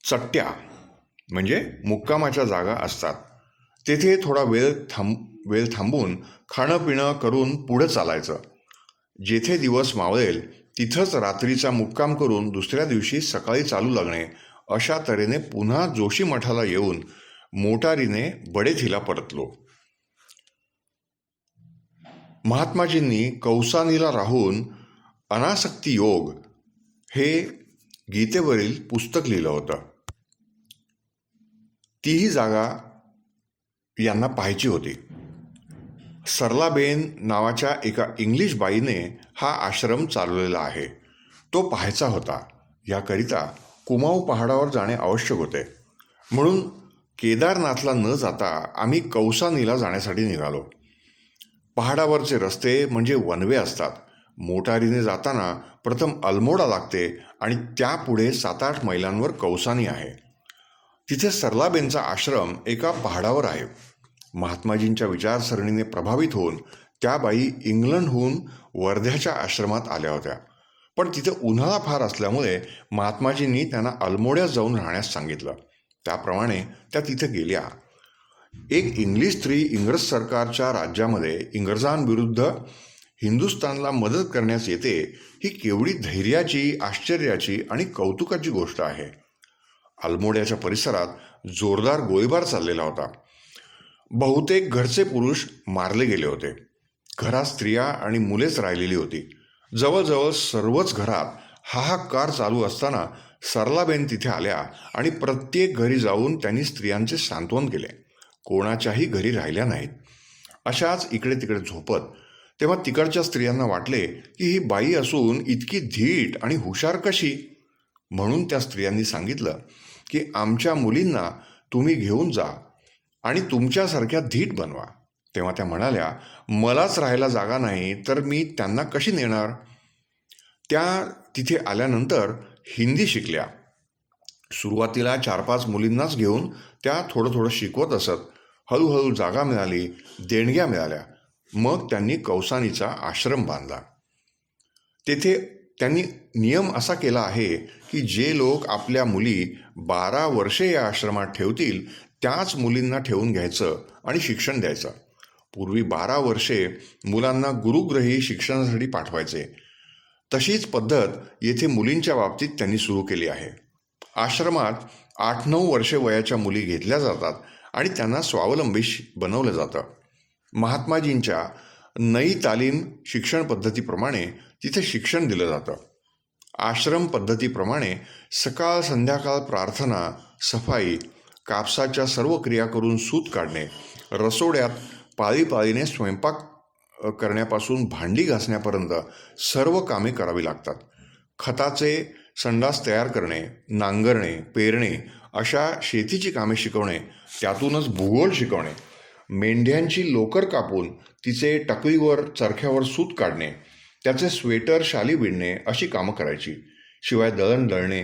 चट्ट्या म्हणजे मुक्कामाच्या जागा असतात. तेथे थोडा वेळ थांबून खाणं पिणं करून पुढे चालायचं. जेथे दिवस मावळेल तिथंच रात्रीचा मुक्काम करून दुसऱ्या दिवशी सकाळी चालू लागणे. अशा तऱ्हेने पुन्हा जोशी मठाला येऊन मोटारीने बडेथीला परतलो. महात्माजींनी कौसानीला राहून अनासक्ती योग हे गीतेवरील पुस्तक लिहिलं होतं. तीही जागा यांना पाहायची होती. सरलाबेन नावाच्या एका इंग्लिश बाईने हा आश्रम चालवलेला आहे. तो पाहायचा होता. याकरिता कुमाऊ पहाडावर जाणे आवश्यक होते. म्हणून केदारनाथला न जाता आम्ही कौसानीला जाण्यासाठी निघालो. पहाडावरचे रस्ते म्हणजे वनवे असतात. मोटारीने जाताना प्रथम अल्मोडा लागते आणि त्यापुढे 7-8 मैलांवर कौसानी आहे. तिथे सरलाबेनचा आश्रम एका पहाडावर आहे. महात्माजींच्या विचारसरणीने प्रभावित होऊन त्या बाई इंग्लंडहून वर्ध्याच्या आश्रमात आल्या होत्या. पण तिथे उन्हाळा फार असल्यामुळे महात्माजींनी त्यांना अल्मोड्यात जाऊन राहण्यास सांगितलं. त्याप्रमाणे त्या तिथे गेल्या. एक इंग्लिश स्त्री इंग्रज सरकारच्या राज्यामध्ये इंग्रजांविरुद्ध हिंदुस्थानला मदत करण्यास येते, ही केवढी धैर्याची, आश्चर्याची आणि कौतुकाची गोष्ट आहे. अल्मोड्याच्या परिसरात जोरदार गोळीबार चाललेला होता. बहुतेक घरचे पुरुष मारले गेले होते. घरात स्त्रिया आणि मुलेच राहिलेली होती. जवळजवळ सर्वच घरात हाहाकार चालू असताना सरलाबेन तिथे आल्या आणि प्रत्येक घरी जाऊन त्यांनी स्त्रियांचे सांत्वन केले. कोणाच्याही घरी राहिल्या नाहीत. अशाच इकडे तिकडे झोपत. तेव्हा तिकडच्या स्त्रियांना वाटले की ही बाई असून इतकी धीट आणि हुशार कशी. म्हणून त्या स्त्रियांनी सांगितलं की आमच्या मुलींना तुम्ही घेऊन जा आणि तुमच्यासारख्या धीट बनवा. तेव्हा त्या म्हणाल्या, मलाच राहायला जागा नाही तर मी त्यांना कशी नेणार. त्या तिथे आल्यानंतर हिंदी शिकल्या. सुरुवातीला 4-5 मुलींनाच घेऊन त्या थोडं शिकवत असत. हळूहळू जागा मिळाली, देणग्या मिळाल्या. मग त्यांनी कौसानीचा आश्रम बांधला. तेथे त्यांनी नियम असा केला आहे की जे लोक आपल्या मुली 12 वर्षे या आश्रमात ठेवतील त्याच मुलींना ठेवून घ्यायचं आणि शिक्षण द्यायचं. पूर्वी 12 वर्षे मुलांना गुरुग्रही शिक्षणासाठी पाठवायचे. तशीच पद्धत येथे मुलींच्या बाबतीत त्यांनी सुरू केली आहे. आश्रमात 8-9 वर्षे वयाच्या मुली घेतल्या जातात आणि त्यांना स्वावलंबी बनवलं जातं. महात्माजींच्या नई तालीम शिक्षण पद्धतीप्रमाणे तिथे शिक्षण दिलं जातं. आश्रम पद्धतीप्रमाणे सकाळ संध्याकाळ प्रार्थना, सफाई, कापसाच्या सर्व क्रिया करून सूत काढणे, रसोड्यात पाळीपाळीने स्वयंपाक करण्यापासून भांडी घासण्यापर्यंत सर्व कामे करावी लागतात. खताचे संडास तयार करणे, नांगरणे, पेरणे अशा शेतीची कामे शिकवणे, त्यातूनच भूगोल शिकवणे, मेंढ्यांची लोकर कापून तिचे टकळीवर चरख्यावर सूत काढणे, त्याचे स्वेटर शाली विणणे अशी कामं करायची. शिवाय दळण दळणे,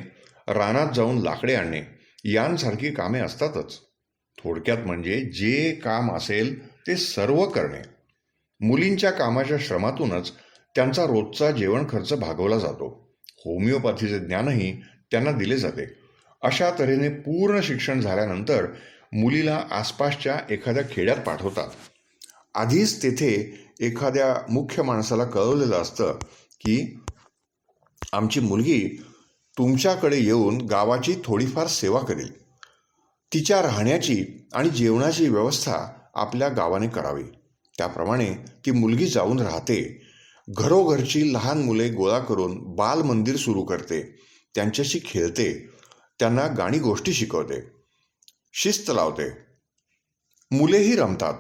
रानात जाऊन लाकडे आणणे यांसारखी कामे असतातच. थोडक्यात म्हणजे जे काम असेल ते सर्व करणे. मुलींच्या कामाच्या श्रमातूनच त्यांचा रोजचा जेवण खर्च भागवला जातो. होमिओपॅथीचे ज्ञानही त्यांना दिले जाते. अशा तऱ्हेने पूर्ण शिक्षण झाल्यानंतर मुलीला आसपासच्या एखाद्या खेड्यात पाठवतात. आधीच तेथे एखाद्या मुख्य माणसाला कळवलेलं असतं की आमची मुलगी तुमच्याकडे येऊन गावाची थोडीफार सेवा करेल. तिच्या राहण्याची आणि जेवणाची व्यवस्था आपल्या गावाने करावी. त्याप्रमाणे ती मुलगी जाऊन राहते. घरोघरची लहान मुले गोळा करून बालमंदिर सुरू करते. त्यांच्याशी खेळते, त्यांना गाणी गोष्टी शिकवते, शिस्त लावते. मुलेही रमतात.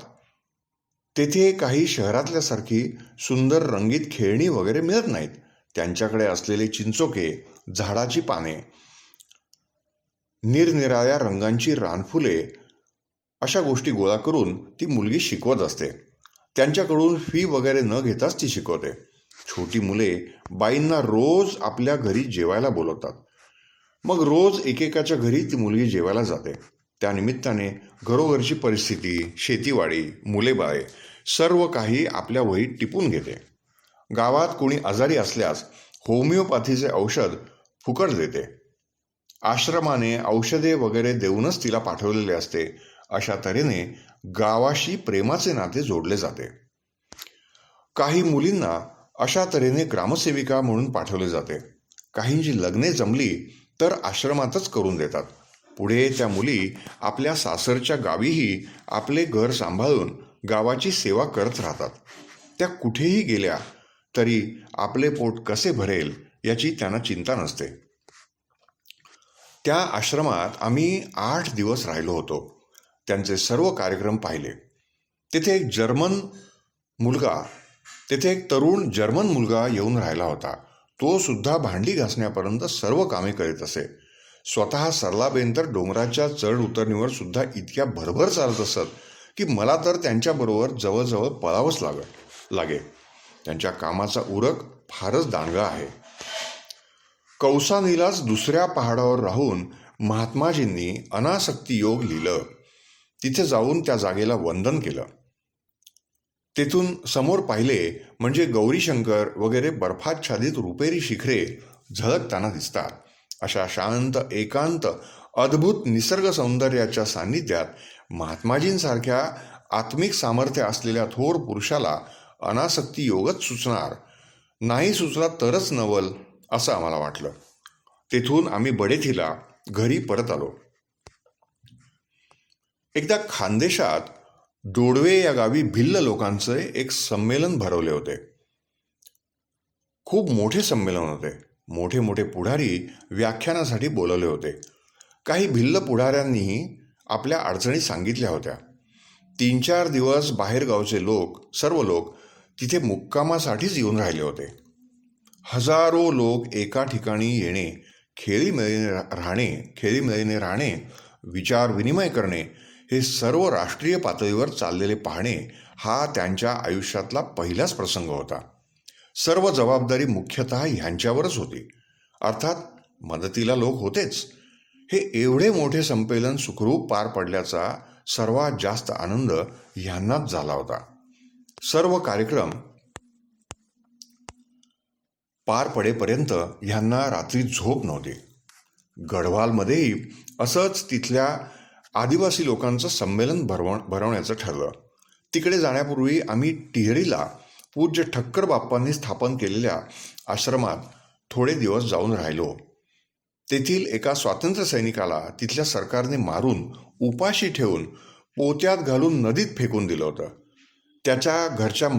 तेथे काही शहरातल्यासारखी सुंदर रंगीत खेळणी वगैरे मिळत नाहीत. त्यांच्याकडे असलेले चिंचोके, झाडाची पाने, निरनिराळ्या रंगांची रानफुले अशा गोष्टी गोळा करून ती मुलगी शिकवत असते. त्यांच्याकडून फी वगैरे न घेताच ती शिकवते. छोटी मुले बाईंना रोज आपल्या घरी जेवायला बोलवतात. मग रोज एकेकाच्या घरी ती मुलगी जेवायला जाते. त्यानिमित्ताने घरोघरची परिस्थिती, शेतीवाडी, मुलेबाळे सर्व काही आपल्या वहीत टिपून घेते. गावात कोणी आजारी असल्यास होमिओपॅथीचे औषध फुकट देते. आश्रमाने औषधे वगैरे देऊनच तिला पाठवलेले असते. अशा तऱ्हेने गावाशी प्रेमाचे नाते जोडले जाते. काही मुलींना अशा तऱ्हेने ग्रामसेविका म्हणून पाठवले जाते. काहींची लग्ने जमली तर आश्रमातच करून देतात. पुढे त्या मुली आपल्या सासरच्या गावीही आपले घर सांभाळून गावाची सेवा करत राहतात. त्या कुठेही गेल्या तरी आपले पोट कसे भरेल याची त्यांना चिंता नसते. त्या आश्रमात आम्ही 8 दिवस राहिलो होतो. त्यांचे सर्व कार्यक्रम पाहिले. तेथे एक तरुण जर्मन मुलगा येऊन राहिला होता. तो सुद्धा भांडी घासण्यापर्यंत सर्व कामे करीत असे. स्वतः सरलाबेन तर डोंगराच्या चढ उतरणीवर सुद्धा इतक्या भरभर चालत असत की मला तर त्यांच्याबरोबर जवळजवळ पळावंच लागे. त्यांच्या कामाचा उरक फारच दांडगा आहे. कौसानीलाच दुसऱ्या पहाडावर राहून महात्माजींनी अनासक्ती योग लिहिलं. तिथे जाऊन त्या जागेला वंदन केलं. तेथून समोर पाहिले म्हणजे गौरीशंकर वगैरे बर्फाच्छादित रुपेरी शिखरे झळकताना दिसतात. अशा शांत, एकांत, अद्भुत निसर्ग सौंदर्याच्या सान्निध्यात महात्माजींसारख्या आत्मिक सामर्थ्य असलेल्या थोर पुरुषाला अनासक्ती योगच सुचणार, नाही सुचला तरच नवल असं आम्हाला वाटलं. तेथून आम्ही बडेथीला घरी परत आलो. एकदा खानदेशात डोडवे या गावी भिल्ल लोकांचे एक संमेलन भरवले होते. खूप मोठे संमेलन होते. मोठे मोठे पुढारी व्याख्यानासाठी बोलवले होते. काही भिल्ल पुढाऱ्यांनीही आपल्या अडचणी सांगितल्या होत्या. 3-4 दिवस बाहेरगावचे सर्व लोक तिथे मुक्कामासाठीच येऊन राहिले होते. हजारो लोक एका ठिकाणी येणे, खेळीमेळीने राहणे, विचार विनिमय करणे हे सर्व राष्ट्रीय पातळीवर चाललेले पाहणे हा त्यांच्या आयुष्यातला पहिलाच प्रसंग होता. सर्व जबाबदारी मुख्यतः ह्यांच्यावरच होती. अर्थात मदतीला लोक होतेच. हे एवढे मोठे संमेलन सुखरूप पार पडल्याचा सर्वात जास्त आनंद ह्यांनाच झाला होता. सर्व कार्यक्रम पार पडेपर्यंत ह्यांना रात्री झोप नव्हती. गढवालमध्येही असंच तिथल्या आदिवासी लोकांचं संमेलन भरवण्याचं ठरलं. तिकडे जाण्यापूर्वी आम्ही टिहरीला पूज्य ठक्कर बाप्पांनी स्थापन केलेल्या आश्रमात थोडे दिवस जाऊन राहिलो. तेथील एका स्वातंत्र्य सैनिकाला तिथल्या सरकारने मारून उपाशी ठेवून पोत्यात घालून नदीत फेकून दिलं होतं. त्याच्या घरच्या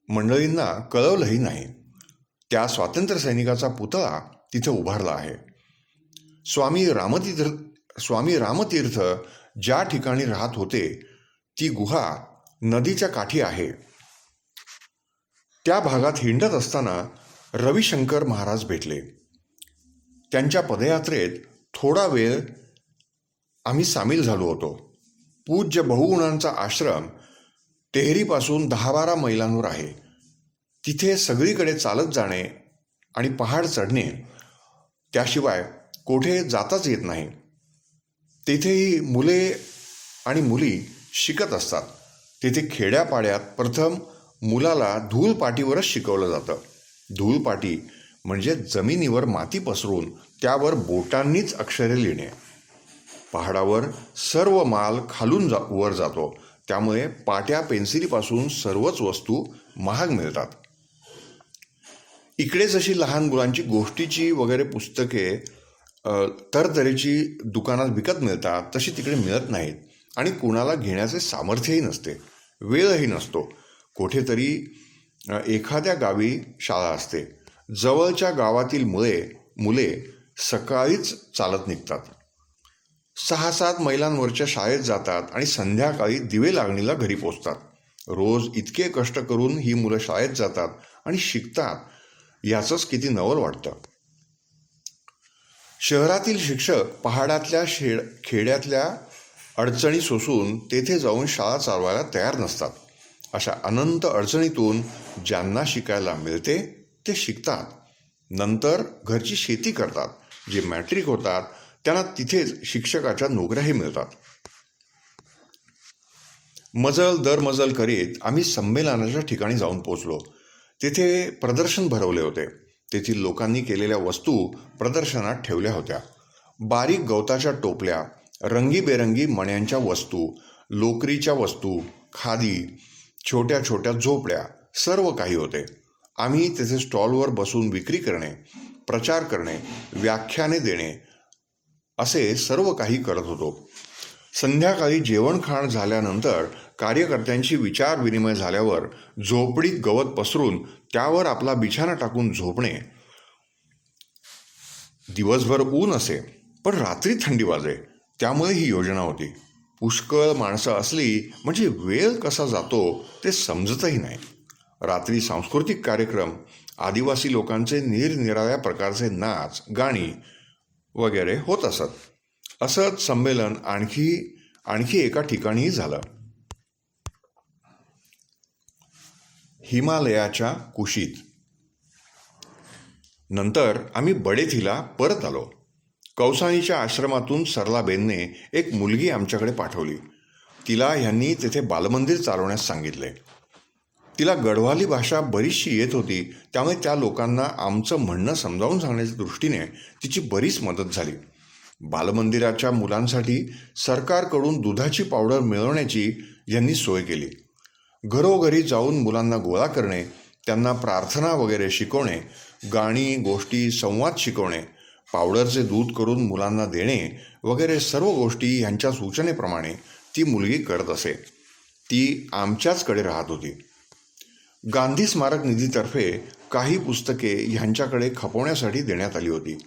मंडळींना कळवलंही नाही. त्या स्वातंत्र्य सैनिकाचा पुतळा तिथे उभारला आहे. स्वामी रामतीर्थ ज्या ठिकाणी राहत होते ती गुहा नदीच्या काठी आहे. त्या भागात हिंडत असताना रविशंकर महाराज भेटले. त्यांच्या पदयात्रेत थोडा वेळ आम्ही सामील झालो होतो. पूज्य बहुगुणांचा आश्रम टेहरीपासून 10-12 मैलांवर आहे. तिथे सगळीकडे चालत जाणे आणि पहाड चढणे त्याशिवाय कोठे जाताच येत नाही. तेथेही मुले आणि मुली शिकत असतात. तेथे खेड्यापाड्यात प्रथम मुलाला धूलपाटीवरच शिकवलं जातं. धूलपाटी म्हणजे जमिनीवर माती पसरून त्यावर बोटांनीच अक्षरे लिहिणे. पहाडावर सर्व माल खालून वर जातो, त्यामुळे पाट्या पेन्सिलीपासून सर्वच वस्तू महाग मिळतात. इकडे जशी लहान मुलांची गोष्टीची वगैरे पुस्तके तरतरीची दुकानात विकत मिळतात तशी तिकडे मिळत नाहीत आणि कुणाला घेण्याचे सामर्थ्यही नसते, वेळही नसतो. कुठेतरी एखाद्या गावी शाळा असते. जवळच्या गावातील मुले सकाळीच चालत निघतात. 6-7 मैलांवरच्या शाळेत जातात आणि संध्याकाळी दिवे लागणीला घरी पोचतात। रोज इतके कष्ट करून ही मुलं शाळेत जातात आणि शिकतात, याचंच किती नवल वाटतं। शहरातील शिक्षक पहाडातल्या खेड्यातल्या अडचणी सोसून तेथे जाऊन शाळा चालवायला तयार नसतात। अशा अनंत अडचणीतून ज्यांना शिकायला मिळते ते शिकतात, नंतर घरची शेती करतात। जे मॅट्रिक होतात त्यांना तिथेच शिक्षकाच्या नोकऱ्याही मिळतात। मजल दर मजल करीत आम्ही संमेलनाच्या ठिकाणी जाऊन पोचलो। तेथे प्रदर्शन भरवले होते। तेथील लोकांनी केलेल्या वस्तू प्रदर्शनात ठेवल्या होत्या। बारीक गवताच्या टोपल्या, रंगीबेरंगी मण्यांच्या वस्तू, लोकरीच्या वस्तू, खादी, छोट्या छोट्या झोपड्या, सर्व काही होते। आम्ही तेथे स्टॉलवर बसून विक्री करणे, प्रचार करणे, व्याख्याने देणे असे सर्व काही करत होतो। संध्याकाळी जेवणखाण झाल्यानंतर कार्यकर्त्यांशी विचारविनिमय झाल्यावर झोपडीत गवत पसरून त्यावर आपला बिछाना टाकून झोपणे। दिवसभर ऊन असे पण रात्री थंडी वाजे, त्यामुळे ही योजना होती। पुष्कळ माणसं असली म्हणजे वेळ कसा जातो ते समजतही नाही। रात्री सांस्कृतिक कार्यक्रम, आदिवासी लोकांचे निरनिराळ्या प्रकारचे नाच, गाणी वगैरे होत असत। असंच संमेलन आणखी एका ठिकाणीही झालं, हिमालयाच्या कुशीत। नंतर आम्ही बडेथीला परत आलो। कौसानीच्या आश्रमातून सरलाबेनने एक मुलगी आमच्याकडे पाठवली। तिला ह्यांनी तेथे बालमंदिर चालवण्यास सांगितले। तिला गढवाली भाषा बरीचशी येत होती, त्यामुळे त्या लोकांना आमचं म्हणणं समजावून सांगण्याच्या दृष्टीने तिची बरीच मदत झाली। बालमंदिराच्या मुलांसाठी सरकारकडून दुधाची पावडर मिळवण्याची यांनी सोय केली। घरोघरी जाऊन मुलांना गोळा करणे, त्यांना प्रार्थना वगैरे शिकवणे, गाणी, गोष्टी, संवाद शिकवणे, पावडरचे दूध करून मुलांना देणे वगैरे सर्व गोष्टी ह्यांच्या सूचनेप्रमाणे ती मुलगी करत असे। ती आमच्याचकडे राहत होती। गांधी स्मारक निधीतर्फे काही पुस्तके ह्यांच्याकडे खपवण्यासाठी देण्यात आली होती।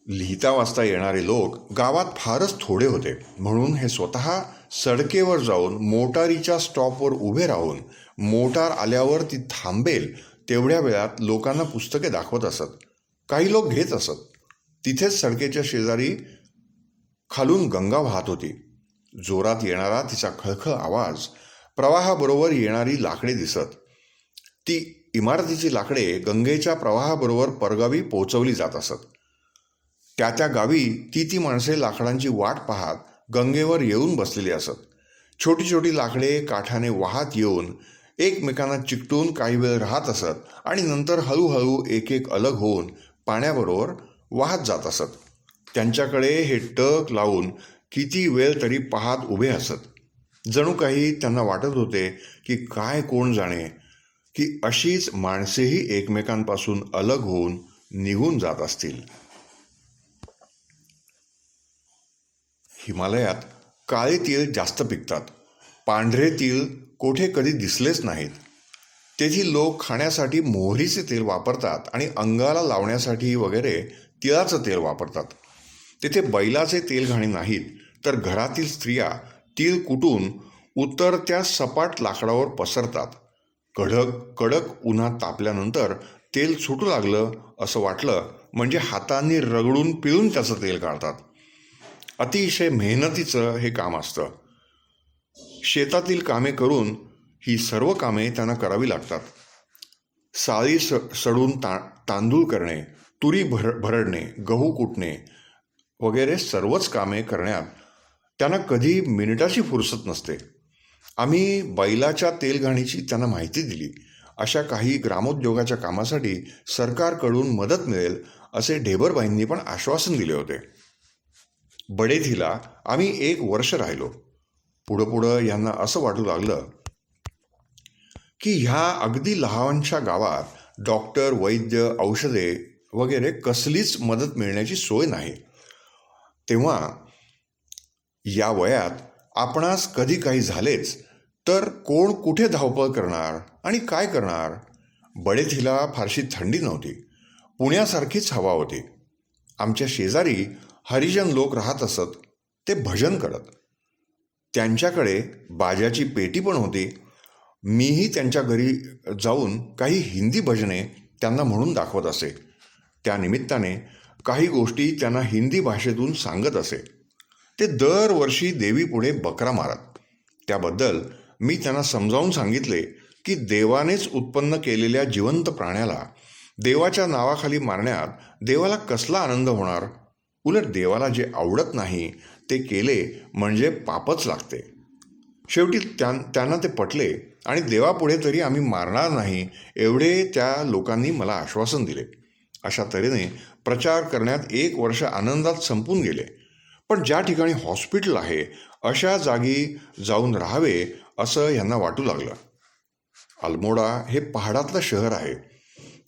लिहिता वाचता येणारे लोक गावात फारच थोडे होते, म्हणून हे स्वतः सडकेवर जाऊन मोटारीच्या स्टॉपवर उभे राहून मोटार आल्यावर ती थांबेल तेवढ्या वेळात लोकांना पुस्तके दाखवत असत। काही लोक घेत असत। तिथेच सडकेच्या शेजारी खालून गंगा वाहत होती। जोरात येणारा तिचा खळखळ आवाज, प्रवाहाबरोबर येणारी लाकडे दिसत। ती इमारतीची लाकडे गंगेच्या प्रवाहाबरोबर परगावी पोहोचवली जात असत। त्या गावी ती माणसे लाकडांची वाट पाहत गंगेवर येऊन बसलेली असत। छोटी छोटी लाकडे काठाने वाहत येऊन एकमेकांना चिकटून काही वेळ राहत असत आणि नंतर हळूहळू एक एक अलग होऊन पाण्याबरोबर वाहत जात असत। त्यांच्याकडे हे टक लावून किती वेळ तरी पाहत उभे असत। जणू काही त्यांना वाटत होते की काय कोण जाणे की अशीच माणसेही एकमेकांपासून अलग होऊन निघून जात असतील। हिमालयात काळे तीळ जास्त पिकतात। पांढरे तीळ कोठे कधी दिसलेच नाहीत। तेथील लोक खाण्यासाठी मोहरीचे तेल वापरतात आणि अंगाला लावण्यासाठी वगैरे तिळाचं तेल वापरतात। तेथे बैलाचे तेल घाणी नाहीत, तर घरातील स्त्रिया तीळ कुटून उतरत्या सपाट लाकडावर पसरतात। कडक उन्हात तापल्यानंतर तेल सुटू लागलं असं वाटलं म्हणजे हातांनी रगडून पिळून त्याचं तेल काढतात। अतिशय मेहनतीचं हे काम असतं। शेतातील कामे करून ही सर्व कामे त्यांना करावी लागतात। साळी सडून तांदूळ करणे, तुरी भरडणे, गहू कुटणे वगैरे सर्वच कामे करण्यात त्यांना कधी मिनिटाची फुरसत नसते। आम्ही बैलाच्या तेलघाणीची त्यांना माहिती दिली। अशा काही ग्रामोद्योगाच्या कामासाठी सरकारकडून मदत मिळेल असे ढेबरबाईंनी पण आश्वासन दिले होते। बडेथीला आम्ही 1 वर्ष राहिलो। पुढं यांना असं वाटू लागलं की ह्या अगदी लहानशा गावात डॉक्टर, वैद्य, औषधे वगैरे कसलीच मदत मिळण्याची सोय नाही। तेव्हा या वयात आपणास कधी काही झालेच तर कोण कुठे धावपळ करणार आणि काय करणार? बडेथीला फारशी थंडी नव्हती, पुण्यासारखीच हवा होती। आमच्या शेजारी हरिजन लोक राहत असत ते भजन करत. त्यांच्याकडे बाजाची पेटी पण होती. मीही त्यांच्या घरी जाऊन काही हिंदी भजने त्यांना म्हणून दाखवत असे. त्या निमित्ताने काही गोष्टी त्यांना हिंदी भाषेतून सांगत असे. ते दरवर्षी देवीपुढे बकरा मारत. त्याबद्दल मी त्यांना समजावून सांगितले की देवानेच उत्पन्न केलेल्या जिवंत प्राण्याला देवाच्या नावाखाली मारण्यात देवाला कसला आनंद होणार. उलट देवाला जे आवडत नाही ते केले म्हणजे पापच लागते. शेवटी त्यांना ते पटले आणि देवापुढे तरी आम्ही मारणार नाही एवढे त्या लोकांनी मला आश्वासन दिले. अशा तऱ्हेने प्रचार करण्यात 1 वर्ष आनंदात संपून गेले. पण ज्या ठिकाणी हॉस्पिटल आहे अशा जागी जाऊन राहावे असं यांना वाटू लागलं. अल्मोडा हे पहाडातलं शहर आहे.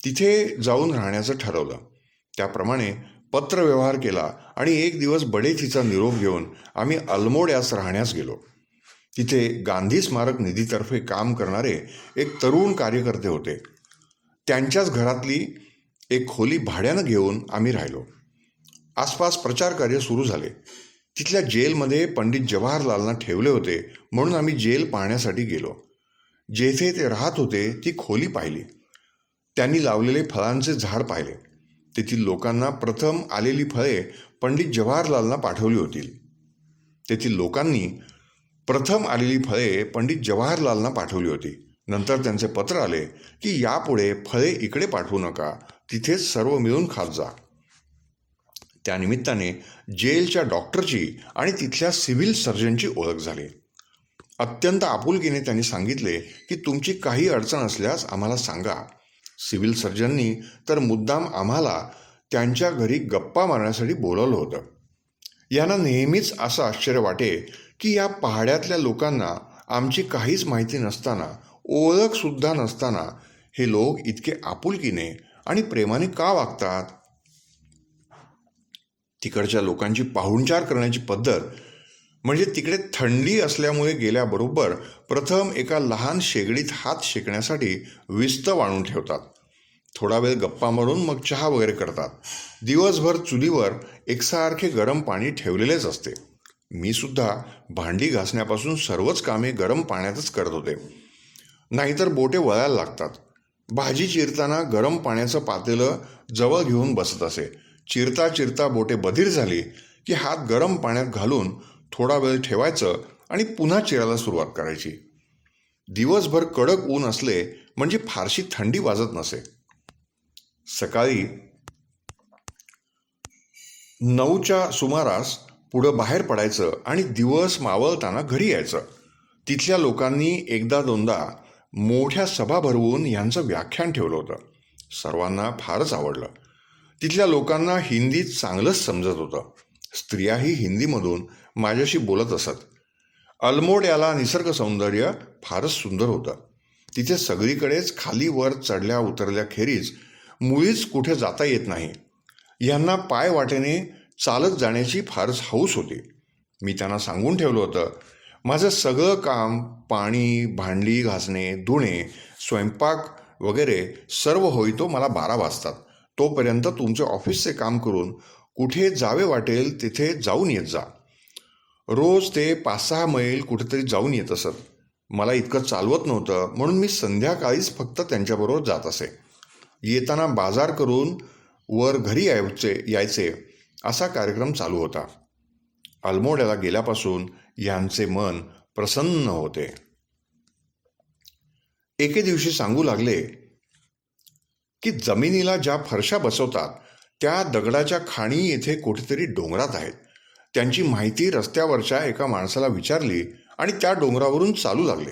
तिथे जाऊन राहण्याचं ठरवलं. त्याप्रमाणे पत्रव्यवहार केला आणि एक दिवस बडेचीचा निरोप घेऊन आम्ही अल्मोड्यास राहण्यास गेलो. तिथे गांधी स्मारक निधीतर्फे काम करणारे एक तरुण कार्यकर्ते होते. त्यांच्याच घरातली एक खोली भाड्यानं घेऊन आम्ही राहिलो. आसपास प्रचार कार्य सुरू झाले. तिथल्या जेलमध्ये पंडित जवाहरलालना ठेवले होते म्हणून आम्ही जेल पाहण्यासाठी गेलो. जेथे ते राहत होते ती खोली पाहिली. त्यांनी लावलेले फळांचे झाड पाहिले. तेथील लोकांना प्रथम आलेली फळे पंडित जवाहरलालना पाठवली होती. तेथील लोकांनी प्रथम आलेली फळे पंडित जवाहरलालना पाठवली होती. नंतर त्यांचे पत्र आले की यापुढे फळे इकडे पाठवू नका, तिथेच सर्व मिळून खात जा. त्यानिमित्ताने जेलच्या डॉक्टरची आणि तिथल्या सिव्हिल सर्जनची ओळख झाली. अत्यंत आपुलकीने त्यांनी सांगितले की तुमची काही अडचण असल्यास आम्हाला सांगा. सिव्हिल सर्जननी तर मुद्दाम आम्हाला त्यांच्या घरी गप्पा मारण्यासाठी बोलावलं होतं. यांना नेहमीच असं आश्चर्य वाटे की या पहाड्यातल्या लोकांना आमची काहीच माहिती नसताना, ओळखसुद्धा नसताना हे लोक इतके आपुलकीने आणि प्रेमाने का वागतात. तिकडच्या लोकांची पाहुणचार करण्याची पद्धत म्हणजे तिकडे थंडी असल्यामुळे गेल्याबरोबर प्रथम एका लहान शेगडीत हात शेकण्यासाठी विस्त वाळून ठेवतात. थोडा वेळ गप्पा मारून मग चहा वगैरे करतात. दिवसभर चुलीवर एकसारखे गरम पाणी ठेवलेलेच असते. मी सुद्धा भांडी घासण्यापासून सर्वच कामे गरम पाण्यातच करत होते, नाहीतर बोटे वळायला लागतात. भाजी चिरताना गरम पाण्याचं पातेलं जवळ घेऊन बसत असे. चिरता चिरता बोटे बधीर झाली की हात गरम पाण्यात घालून थोडा वेळ ठेवायचं आणि पुन्हा चिरायला सुरुवात करायची. दिवसभर कडक ऊन असले म्हणजे फारशी थंडी वाजत नसे. सकाळी 9च्या सुमारास पुढं बाहेर पडायचं आणि दिवस मावळताना घरी यायचं. तिथल्या लोकांनी एकदा दोनदा मोठ्या सभा भरवून यांचं व्याख्यान ठेवलं होतं. सर्वांना फारच आवडलं. तिथल्या लोकांना हिंदीत चांगलंच समजत होतं. स्त्रियाही हिंदीमधून माझ्याशी बोलत असत. अल्मोड्याला निसर्ग सौंदर्य फारच सुंदर होतं. तिथे सगळीकडेच खाली वर चढल्या उतरल्या खेरीज मुळीच कुठे जाता येत नाही. यांना पाय वाटेने चालत जाण्याची फारच हौस होती. मी त्यांना सांगून ठेवलं होतं, माझं सगळं काम, पाणी, भांडी घासणे, धुणे, स्वयंपाक वगैरे सर्व होईतो मला 12 वाजतात. तोपर्यंत तुमचे ऑफिसचे काम करून कुठे जावे वाटेल तिथे जाऊन येत जा. रोज ते 5-6 मैल कुठेतरी जाऊन येत असत. मला इतकं चालवत नव्हतं म्हणून मी संध्याकाळीच फक्त त्यांच्याबरोबर जात असे. येताना बाजार करून वर घरी यायचे असा कार्यक्रम चालू होता. अल्मोड्याला गेल्यापासून यांचे मन प्रसन्न होते. एके दिवशी सांगू लागले की जमिनीला ज्या फरशा बसवतात त्या दगडाच्या खाणी येथे कुठेतरी डोंगरात आहेत. त्यांची माहिती रस्त्यावरच्या एका माणसाला विचारली आणि त्या डोंगरावरून चालू लागले.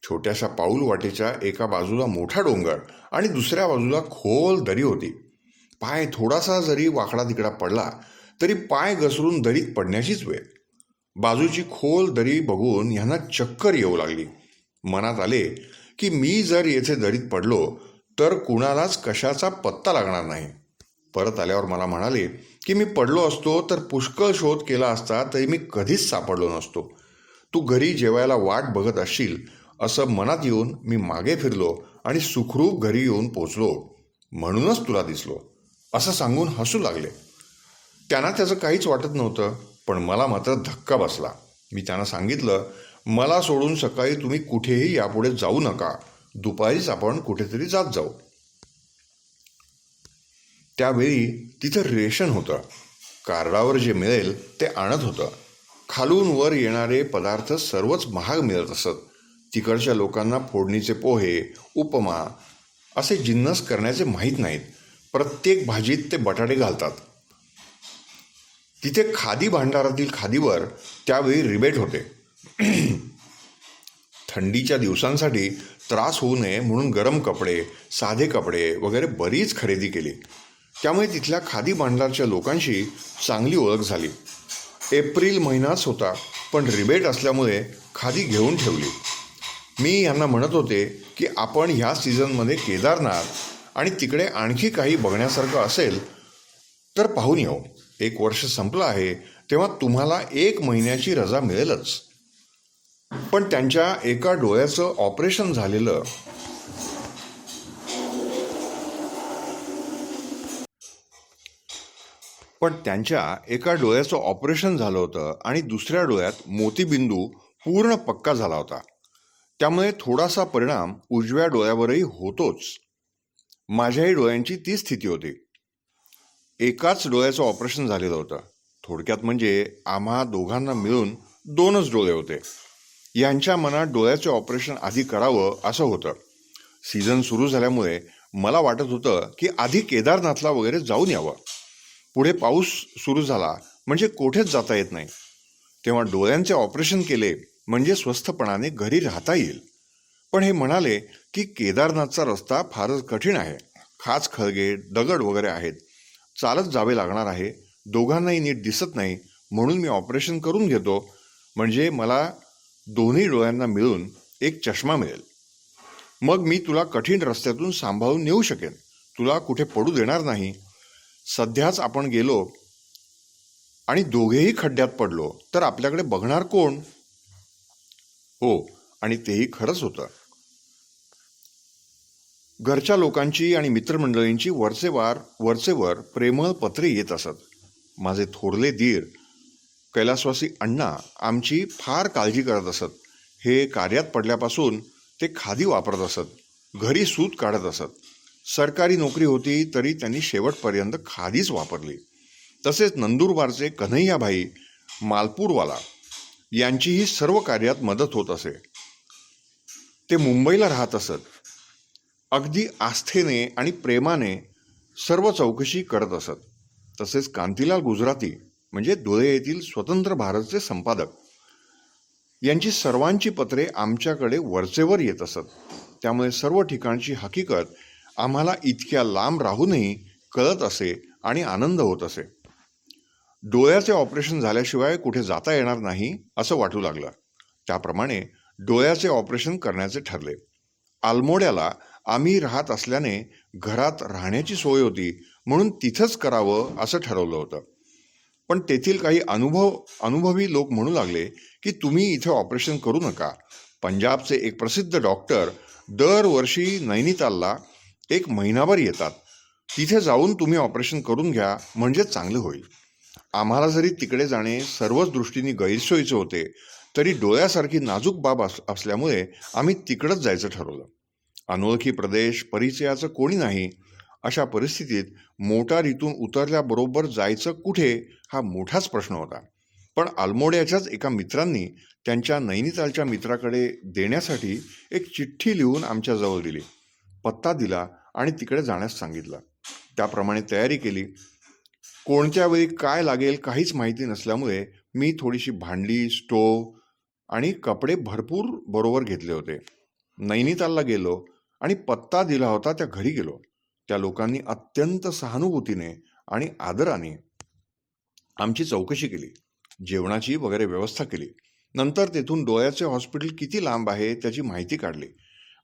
छोट्याशा पाऊल वाटेच्या एका बाजूला मोठा डोंगर आणि दुसऱ्या बाजूला खोल दरी होती. पाय थोडासा जरी वाकडा तिकडा पडला तरी पाय घसरून दरीत पडण्याचीच वेळ. बाजूची खोल दरी बघून यांना चक्कर येऊ लागली. मनात आले की मी जर येथे दरीत पडलो तर कुणालाच कशाचा पत्ता लागणार नाही. परत आल्यावर मला म्हणाले की मी पडलो असतो तर पुष्कळ शोध केला असता तरी मी कधीच सापडलो नसतो. तू घरी जेवायला वाट बघत असशील असं मनात येऊन मी मागे फिरलो आणि सुखरूप घरी येऊन पोचलो, म्हणूनच तुला दिसलो असं सांगून हसू लागले. त्यांना त्याचं काहीच वाटत नव्हतं, पण मला मात्र धक्का बसला. मी त्यांना सांगितलं, मला सोडून सकाळी तुम्ही कुठेही यापुढे जाऊ नका, दुपारीच आपण कुठेतरी जात जाऊ. त्यावेळी तिथं रेशन होतं. कार्डावर जे मिळेल ते आणत होतं. खालून वर येणारे पदार्थ सर्वच महाग मिळत असत. तिकडच्या लोकांना फोडणीचे पोहे, उपमा असे जिन्नस करण्याचे माहीत नाहीत. प्रत्येक भाजीत ते बटाटे घालतात. तिथे खादी भांडारातील खादीवर त्यावेळी रिबेट होते. थंडीच्या दिवसांसाठी त्रास होऊ नये म्हणून गरम कपडे, साधे कपडे वगैरे बरीच खरेदी केली. त्यामुळे तिथल्या खादी भांडारच्या लोकांशी चांगली ओळख झाली. एप्रिल महिनाच होता, पण रिबेट असल्यामुळे खादी घेऊन ठेवली. मी यांना म्हणत होते की आपण ह्या सीझनमध्ये केदारनाथ आणि तिकडे आणखी काही बघण्यासारखं असेल तर पाहून येऊ. 1 वर्ष संपलं आहे, तेव्हा तुम्हाला 1 महिन्याची रजा मिळेलच. पण त्यांच्या एका डोळ्याचं ऑपरेशन झालेलं झालं होतं आणि दुसऱ्या डोळ्यात मोतीबिंदू पूर्ण पक्का झाला होता. त्यामुळे थोडासा परिणाम उजव्या डोळ्यावरही होतोच. माझ्याही डोळ्यांची ती स्थिती होती. एकाच डोळ्याचं ऑपरेशन झालेलं होतं. थोडक्यात म्हणजे आम्हा दोघांना मिळून 2च डोळे होते. यांच्या मनात डोळ्याचे ऑपरेशन आधी करावं असं होतं. सीझन सुरू झाल्यामुळे मला वाटत होतं की आधी केदारनाथला वगैरे जाऊन यावं. पुढे पाऊस सुरू झाला म्हणजे कोठेच जाता येत नाही. तेव्हा डोळ्यांचे ऑपरेशन केले म्हणजे स्वस्थपणाने घरी राहता येईल. पण हे म्हणाले की केदारनाथचा रस्ता फारच कठीण आहे. खाच खळगे, दगड वगैरे आहेत. चालत जावे लागणार आहे. दोघांनाही नीट दिसत नाही, म्हणून मी ऑपरेशन करून घेतो, म्हणजे मला दोन्ही डोळ्यांना मिळून एक चष्मा मिळेल. मग मी तुला कठीण रस्त्यातून सांभाळून नेऊ शकेन. तुला कुठे पडू देणार नाही. सध्याच आपण गेलो आणि दोघेही खड्ड्यात पडलो तर आपल्याकडे बघणार कोण? हो, आणि तेही खरंच होतं. घरच्या लोकांची आणि मित्रमंडळींची वरचेवर प्रेमळ पत्रे येत असत. माझे थोरले दीर कैलासवासी अण्णा आमची फार काळजी करत असत. हे कार्यात पडल्यापासून ते खादी वापरत असत. घरी सूत काढत असत. सरकारी नोकरी होती तरी त्यांनी शेवटपर्यंत खादीच वापरली. तसेच नंदुरबारचे कन्हैयाभाई मालपूरवाला यांचीही सर्व कार्यात मदत होत असे. ते मुंबईला राहत असत. अगदी आस्थेने आणि प्रेमाने सर्व चौकशी करत असत. तसेच कांतीलाल गुजराती म्हणजे धुळे येथील स्वतंत्र भारतचे संपादक यांची सर्वांची पत्रे आमच्याकडे वरचेवर येत असत. त्यामुळे सर्व ठिकाणची हकीकत आम्हाला इतक्या लांब राहूनही कळत असे आणि आनंद होत असे. डोळ्याचे ऑपरेशन झाल्याशिवाय कुठे जाता येणार नाही असं वाटू लागलं. त्याप्रमाणे डोळ्याचे ऑपरेशन करण्याचे ठरले. आलमोड्याला आम्ही राहत असल्याने घरात राहण्याची सोय होती, म्हणून तिथंच करावं असं ठरवलं होतं. पण तेथील काही अनुभवी लोक म्हणू लागले की तुम्ही इथे ऑपरेशन करू नका. पंजाबचे एक प्रसिद्ध डॉक्टर दरवर्षी नैनितालला 1 महिनाभर येतात. तिथे जाऊन तुम्ही ऑपरेशन करून घ्या, म्हणजे चांगले होईल. आम्हाला जरी तिकडे जाणे सर्वच दृष्टीने गैरसोयीचे होते, तरी डोळ्यासारखी नाजूक बाब असल्यामुळे आम्ही तिकडंच जायचं ठरवलं. अनोळखी प्रदेश, परिचयाचं कोणी नाही. अशा परिस्थितीत मोटारीतून उतरल्याबरोबर जायचं कुठे हा मोठाच प्रश्न होता. पण आलमोड्याच्याच एका मित्रांनी त्यांच्या नैनितालच्या मित्राकडे देण्यासाठी एक चिठ्ठी लिहून आमच्याजवळ दिली. पत्ता दिला आणि तिकडे जाण्यास सांगितलं. त्याप्रमाणे तयारी केली. कोणत्या वेळी काय लागेल काहीच माहिती नसल्यामुळे मी थोडीशी भांडी, स्टोव आणि कपडे भरपूर बरोबर घेतले होते. नैनितालला गेलो आणि पत्ता दिला होता त्या घरी गेलो. त्या लोकांनी अत्यंत सहानुभूतीने आणि आदराने आमची चौकशी केली. जेवणाची वगैरे व्यवस्था केली. नंतर तेथून डोळ्याचे हॉस्पिटल किती लांब आहे त्याची माहिती काढली.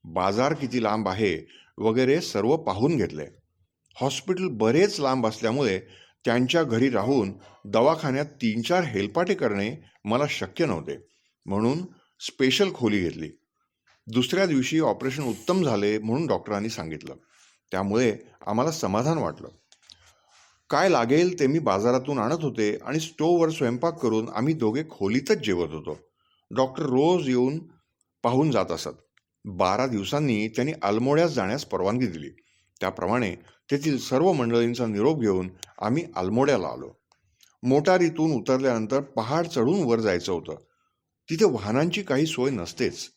बाजार किती लांब आहे वगैरे सर्व पाहून घेतले. हॉस्पिटल बरेच लांब असल्यामुळे त्यांच्या घरी राहून दवाखान्यात 3-4 हेलपाटे करणे मला शक्य नव्हते, म्हणून स्पेशल खोली घेतली. दुसऱ्या दिवशी ऑपरेशन उत्तम झाले म्हणून डॉक्टरांनी सांगितलं. त्यामुळे आम्हाला समाधान वाटलं. काय लागेल ते मी बाजारातून आणत होते आणि स्टोव्हवर स्वयंपाक करून आम्ही दोघे खोलीतच जेवत होतो. डॉक्टर रोज येऊन पाहून जात असत. 12 दिवसांनी त्यांनी अल्मोड्यास जाण्यास परवानगी दिली. त्याप्रमाणे तेथील सर्व मंडळींचा निरोप घेऊन आम्ही अल्मोड्याला आलो. मोटारीतून उतरल्यानंतर पहाड चढून वर जायचं होतं. तिथे वाहनांची काही सोय नसतेच.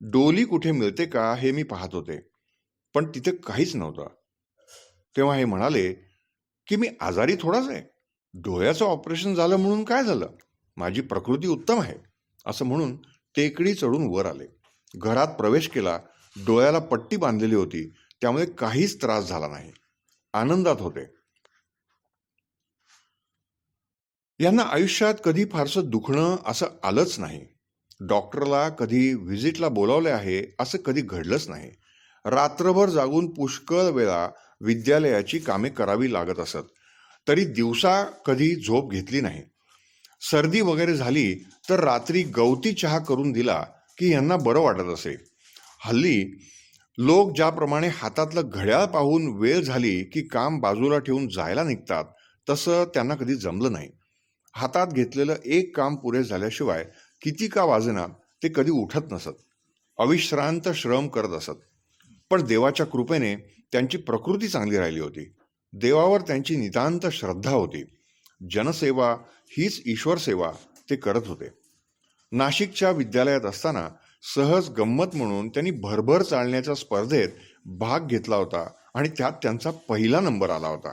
डोली कुठे मिळते का हे मी पाहत होते, पण तिथे काहीच नव्हतं. तेव्हा हे म्हणाले की मी आजारी थोडाच आहे. डोळ्याचं ऑपरेशन झालं म्हणून काय झालं? माझी प्रकृती उत्तम आहे, असं म्हणून टेकडी चढून वर आले. घरात प्रवेश केला. डोळ्याला पट्टी बांधलेली होती, त्यामुळे काहीच त्रास झाला नाही. आनंदात होते. यांना आयुष्यात कधी फारसं दुखणं असं आलंच नाही. डॉक्टरला कधी व्हिजिटला बोलावले आहे असं कधी घडलंच नाही. रात्रभर जागून पुष्कळ वेळा विद्यालयाची कामे करावी लागत असत, तरी दिवसा कधी झोप घेतली नाही. सर्दी वगैरे झाली तर रात्री गवती चहा करून दिला की यांना बरं वाटत असे. हल्ली लोक ज्याप्रमाणे हातातलं घड्याळ पाहून वेळ झाली की काम बाजूला ठेवून जायला निघतात, तसं त्यांना कधी जमलं नाही. हातात घेतलेलं एक काम पुरे झाल्याशिवाय किती का वाजेना ते कधी उठत नसत. अविश्रांत श्रम करत असत. पण देवाच्या कृपेने त्यांची प्रकृती चांगली राहिली होती. देवावर त्यांची नितांत श्रद्धा होती. जनसेवा हीच ईश्वर सेवा ते करत होते. नाशिकच्या विद्यालयात असताना सहज गंमत म्हणून त्यांनी भरभर चालण्याच्या स्पर्धेत भाग घेतला होता आणि त्यात त्यांचा पहिला नंबर आला होता.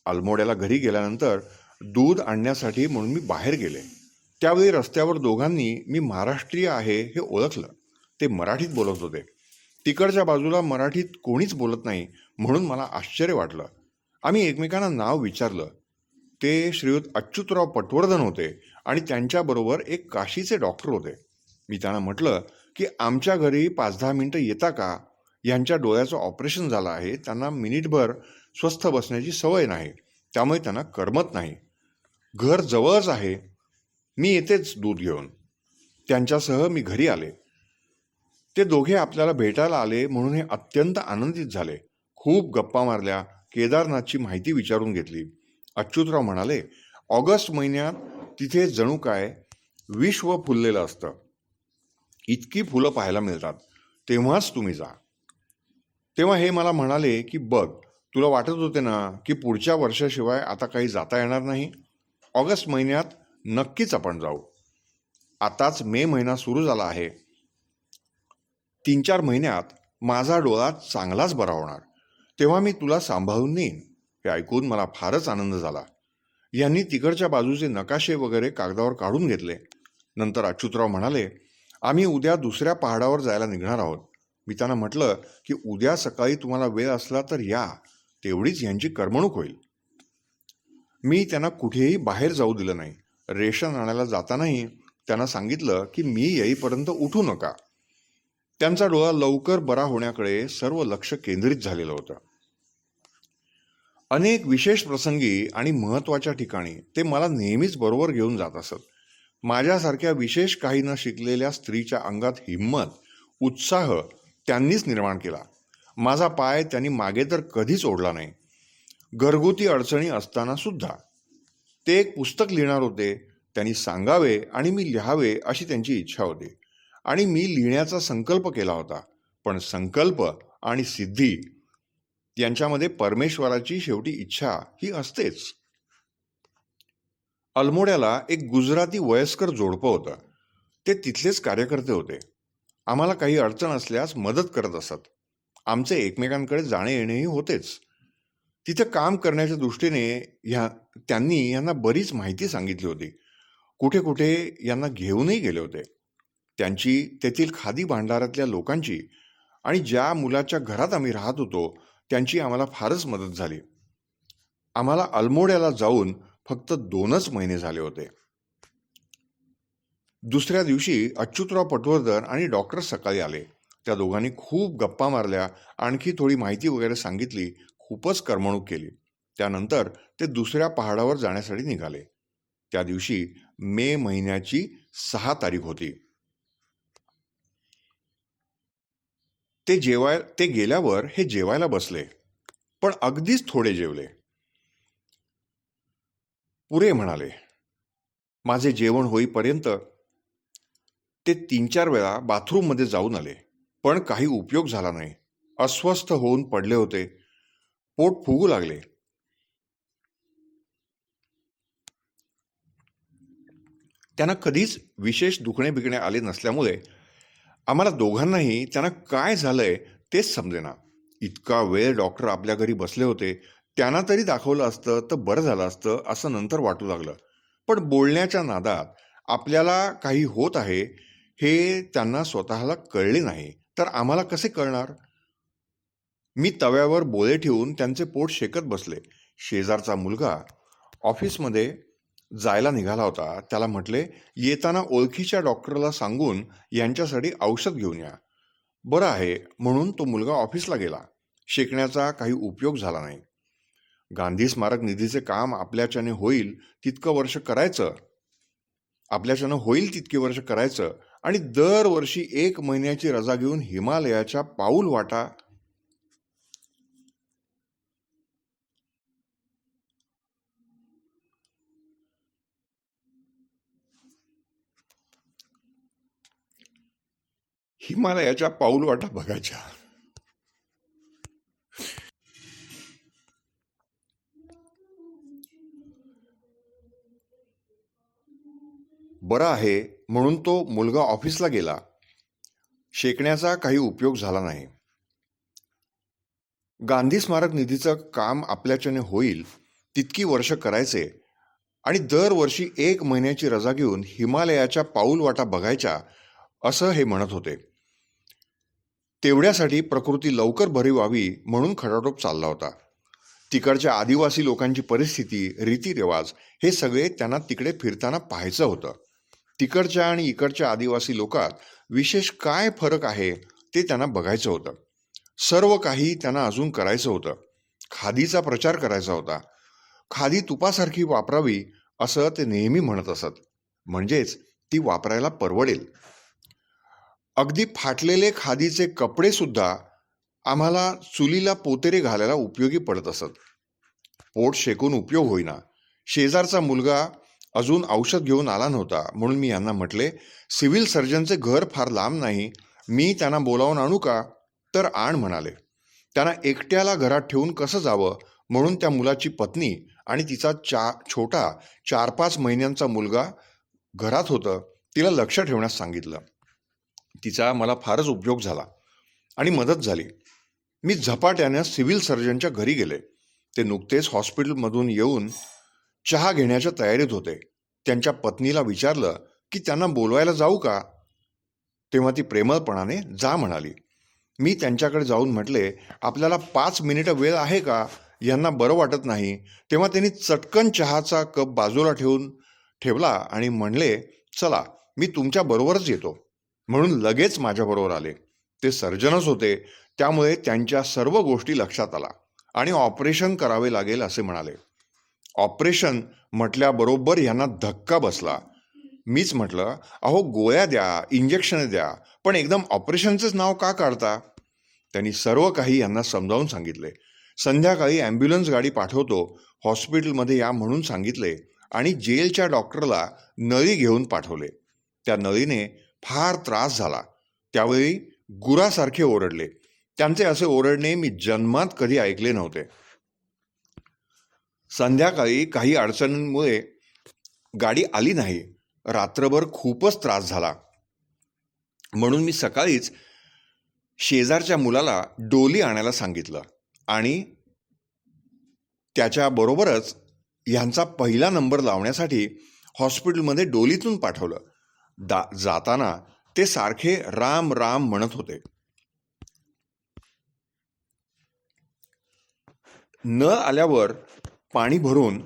अल्मोड्याला घरी गेल्यानंतर दूध आणण्यासाठी म्हणून मी बाहेर गेले. त्यावेळी रस्त्यावर दोघांनी मी महाराष्ट्रीय आहे हे ओळखलं. ते मराठीत बोलत होते. तिकडच्या बाजूला मराठीत कोणीच बोलत नाही म्हणून मला आश्चर्य वाटलं. आम्ही एकमेकांना नाव विचारलं. ते श्रीयुत अच्युतराव पटवर्धन होते आणि त्यांच्याबरोबर एक काशीचे डॉक्टर होते. मी त्यांना म्हटलं की आमच्या घरी 5-10 मिनिटं येता का? यांच्या डोळ्याचं ऑपरेशन झालं आहे. त्यांना मिनिटभर स्वस्थ बसण्याची सवय नाही, त्यामुळे त्यांना करमत नाही. घर जवळच आहे. मी येतेच दूध घेऊन. त्यांच्यासह मी घरी आले. ते दोघे आपल्याला भेटायला आले म्हणून हे अत्यंत आनंदित झाले. खूप गप्पा मारल्या. केदारनाथची माहिती विचारून घेतली. अच्युतराव म्हणाले, ऑगस्ट महिन्यात तिथे जणू काय विश्व फुललेलं असतं. इतकी फुलं पाहायला मिळतात. तेव्हाच तुम्ही जा. तेव्हा हे मला म्हणाले की बघ, तुला वाटत होते ना की पुढच्या वर्षाशिवाय आता काही जाता येणार नाही. ऑगस्ट महिन्यात नक्कीच आपण जाऊ. आताच मे महिना सुरू झाला आहे. 3-4 महिन्यात माझा डोळा चांगलाच बरा होणार. तेव्हा मी तुला सांभाळून नेईन. हे ऐकून मला फारच आनंद झाला. यांनी तिकडच्या बाजूचे नकाशे वगैरे कागदावर काढून घेतले. नंतर अच्युतराव म्हणाले, आम्ही उद्या दुसऱ्या पहाडावर जायला निघणार आहोत. मी त्यांना म्हटलं की उद्या सकाळी तुम्हाला वेळ असला तर या, तेवढीच यांची करमणूक होईल. मी त्यांना कुठेही बाहेर जाऊ दिलं नाही. रेशन आणायला जातानाही त्यांना सांगितलं की मी येईपर्यंत उठू नका. त्यांचा डोळा लवकर बरा होण्याकडे सर्व लक्ष केंद्रित झालेलं होतं. अनेक विशेष प्रसंगी आणि महत्त्वाच्या ठिकाणी ते मला नेहमीच बरोबर घेऊन जात असत. माझ्यासारख्या विशेष काही न शिकलेल्या स्त्रीच्या अंगात हिंमत, उत्साह त्यांनीच निर्माण केला. माझा पाय त्यांनी मागे तर कधीच ओढला नाही. घरगुती अडचणी असताना सुद्धा ते एक पुस्तक लिहिणार होते. त्यांनी सांगावे आणि मी लिहावे अशी त्यांची इच्छा होती आणि मी लिहिण्याचा संकल्प केला होता. पण संकल्प आणि सिद्धी यांच्यामध्ये परमेश्वराची शेवटी इच्छा ही असतेच. अल्मोड्याला एक गुजराती वयस्कर जोडपं होतं. ते तिथलेच कार्यकर्ते होते. आम्हाला काही अडचण असल्यास मदत करत असत. आमचे एकमेकांकडे जाणे येणेही होतेच. तिथे काम करण्याच्या दृष्टीने त्यांनी यांना बरीच माहिती सांगितली होती. कुठे कुठे यांना घेऊनही गेले होते. त्यांची तेथील खादी भांडारातल्या लोकांची आणि ज्या मुलाच्या घरात आम्ही राहत होतो त्यांची आम्हाला फारच मदत झाली. आम्हाला अल्मोड्याला जाऊन फक्त 2च महिने झाले होते. दुसऱ्या दिवशी अच्युतराव पटवर्धन आणि डॉक्टर सकाळी आले. त्या दोघांनी खूप गप्पा मारल्या. आणखी थोडी माहिती वगैरे सांगितली. खूपच करमणूक केली. त्यानंतर ते दुसऱ्या पहाडावर जाण्यासाठी निघाले. त्या दिवशी मे महिन्याची 6 तारीख होती. ते गेल्यावर हे जेवायला बसले, पण अगदीच थोडे जेवले. पुरे म्हणाले. माझे जेवण होईपर्यंत ते 3-4 वेळा बाथरूममध्ये जाऊन आले, पण काही उपयोग झाला नाही. अस्वस्थ होऊन पडले होते. पोट फुगू लागले. त्यांना कधीच विशेष दुखणे बिकणे आले नसल्यामुळे आम्हाला दोघांनाही त्यांना काय झालंय तेच समजेना. इतका वेळ डॉक्टर आपल्या घरी बसले होते. त्यांना तरी दाखवलं असतं तर बरं झालं असतं असं नंतर वाटू लागलं. पण बोलण्याच्या नादात आपल्याला काही होत आहे हे त्यांना स्वतःला कळले नाही, तर आम्हाला कसे कळणार? मी तव्यावर बोळे ठेवून त्यांचे पोट शेकत बसले. शेजारचा मुलगा ऑफिसमध्ये जायला निघाला होता. त्याला म्हटले, येताना ओळखीच्या डॉक्टरला सांगून यांच्यासाठी औषध घेऊन या. बरं आहे म्हणून तो मुलगा ऑफिसला गेला. शेकण्याचा काही उपयोग झाला नाही. गांधी स्मारक निधीचे काम आपल्याच्याने होईल तितके वर्ष करायचं आणि दरवर्षी 1 महिन्याची रजा घेऊन हिमालयाच्या पाऊलवाटा बघायच्या. बरं आहे म्हणून तो मुलगा ऑफिसला गेला. शेकण्याचा काही उपयोग झाला नाही. गांधी स्मारक निधीचं काम आपल्याच्याने होईल तितकी वर्ष करायचे आणि दरवर्षी 1 महिन्याची रजा घेऊन हिमालयाच्या पाऊलवाटा बघायच्या असं हे म्हणत होते. तेवढ्यासाठी प्रकृती लवकर बरी व्हावी म्हणून खटाटोप चालला होता. तिकडच्या आदिवासी लोकांची परिस्थिती, रीतिरिवाज हे सगळे त्यांना तिकडे फिरताना पाहायचं होतं. तिकडच्या आणि इकडच्या आदिवासी लोकात विशेष काय फरक आहे ते त्यांना बघायचं होतं. सर्व काही त्यांना अजून करायचं होतं. खादीचा प्रचार करायचा होता. खादी तुपासारखी वापरावी असं ते नेहमी म्हणत असत. म्हणजेच ती वापरायला परवडेल. अगदी फाटलेले खादीचे कपडे सुद्धा आम्हाला चुलीला पोतेरे घालायला उपयोगी पडत असत. पोट शेकून उपयोग होईना. शेजारचा मुलगा अजून औषध घेऊन आला नव्हता म्हणून मी यांना म्हटले, सिव्हिल सर्जनचे घर फार लांब नाही, मी त्यांना बोलावून आणू का? तर आण म्हणाले. त्यांना एकट्याला घरात ठेवून कसं जावं म्हणून त्या मुलाची पत्नी आणि तिचा छोटा 4-5 महिन्यांचा मुलगा घरात होतं. तिला लक्ष ठेवण्यास सांगितलं. तिचा मला फारच उपयोग झाला आणि मदत झाली. मी झपाट्यानं सिव्हिल सर्जनच्या घरी गेले. ते नुकतेच हॉस्पिटलमधून येऊन चहा घेण्याच्या तयारीत होते. त्यांच्या पत्नीला विचारलं की त्यांना बोलवायला जाऊ का? तेव्हा ती प्रेमळपणाने जा म्हणाली. मी त्यांच्याकडे जाऊन म्हटले, आपल्याला 5 मिनिटं वेळ आहे का? यांना बरं वाटत नाही. तेव्हा त्यांनी चटकन चहाचा कप बाजूला ठेवला आणि म्हणले, चला मी तुमच्या बरोबरच येतो. म्हणून लगेच माझ्याबरोबर आले. ते सर्जनच होते, त्यामुळे त्यांच्या सर्व गोष्टी लक्षात आला आणि ऑपरेशन करावे लागेल असे म्हणाले. ऑपरेशन म्हटल्याबरोबर यांना धक्का बसला. मीच म्हटलं, अहो गोळ्या द्या, इंजेक्शन द्या, पण एकदम ऑपरेशनचंच नाव का काढता? त्यांनी सर्व काही यांना समजावून सांगितले. संध्याकाळी ॲम्ब्युलन्स गाडी पाठवतो, हॉस्पिटलमध्ये या म्हणून सांगितले आणि जेलच्या डॉक्टरला नळी घेऊन पाठवले. त्या नळीने फार त्रास झाला. त्यावेळी गुरासारखे ओरडले. त्यांचे असे ओरडणे मी जन्मात कधी ऐकले नव्हते. संध्याकाळी काही अडचणींमुळे गाडी आली नाही. रात्रभर खूपच त्रास झाला म्हणून मी सकाळीच शेजारच्या मुलाला डोली आणायला सांगितलं आणि त्याच्याबरोबरच ह्यांचा पहिला नंबर लावण्यासाठी हॉस्पिटलमध्ये डोलीतून पाठवलं. जाताना ते सारखे राम राम म्हणत होते. नळ आल्यावर पाणी भरून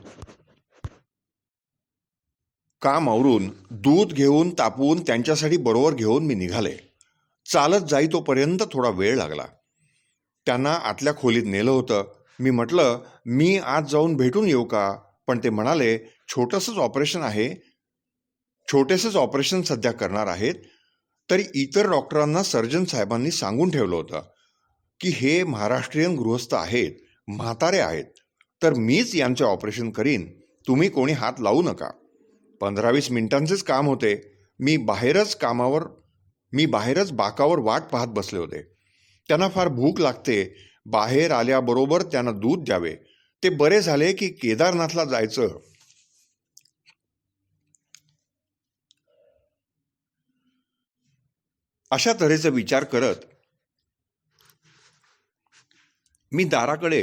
काम आवरून दूध घेऊन तापवून त्यांच्यासाठी बरोबर घेऊन मी निघाले. चालत जाई तोपर्यंत थोडा वेळ लागला. त्यांना आतल्या खोलीत नेलं होतं. मी म्हटलं, मी आज जाऊन भेटून येऊ का? पण ते म्हणाले, छोटेसंच ऑपरेशन सध्या करणार आहेत. तरी इतर डॉक्टरांना सर्जन साहेबांनी सांगून ठेवलं होतं की हे महाराष्ट्रीयन गृहस्थ आहेत, म्हातारे आहेत, तर मीच यांचे ऑपरेशन करीन. तुम्ही कोणी हात लावू नका. 15-20 मिनिटांचेच काम होते. मी बाहेरच बाकावर वाट पाहत बसले होते. त्यांना फार भूक लागते. बाहेर आल्याबरोबर त्यांना दूध द्यावे. ते बरे झाले की केदारनाथला जायचं. अशा तऱ्हेचा विचार करत मी दाराकडे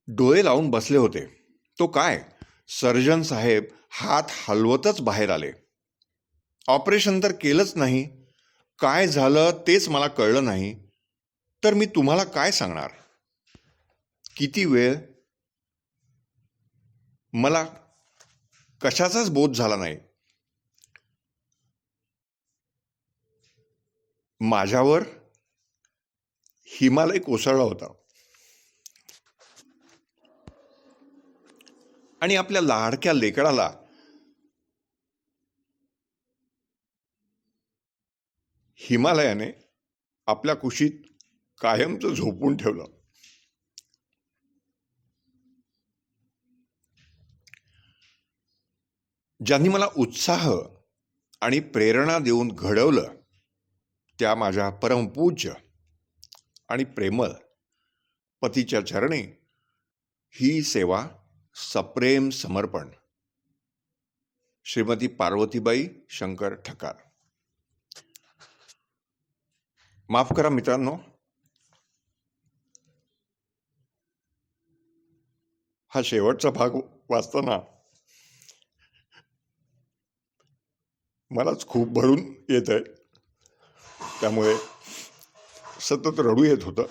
डोळे लावून बसले होते. तो काय, सर्जन साहेब हात हलवतच बाहेर आले. ऑपरेशन तर केलंच नाही. काय झालं तेच मला कळलं नाही. तर मी तुम्हाला काय सांगणार. किती वेळ, मला कशाचाच बोध झाला नाही. माझ्यावर हिमालय कोसळला होता आणि आपल्या लाडक्या लेकराला हिमालयाने आपल्या कुशीत कायमचं झोपून ठेवलं. ज्यांनी मला उत्साह आणि प्रेरणा देऊन घडवलं त्या माझ्या परमपूज्य आणि प्रेमळ पतीच्या चरणी ही सेवा सप्रेम समर्पण. श्रीमती पार्वतीबाई शंकर ठकार. माफ करा मित्रांनो, हा शेवटचा भाग वाचताना मलाच खूप भरून येत आहे. त्यामुळे सतत रडू येत होतं.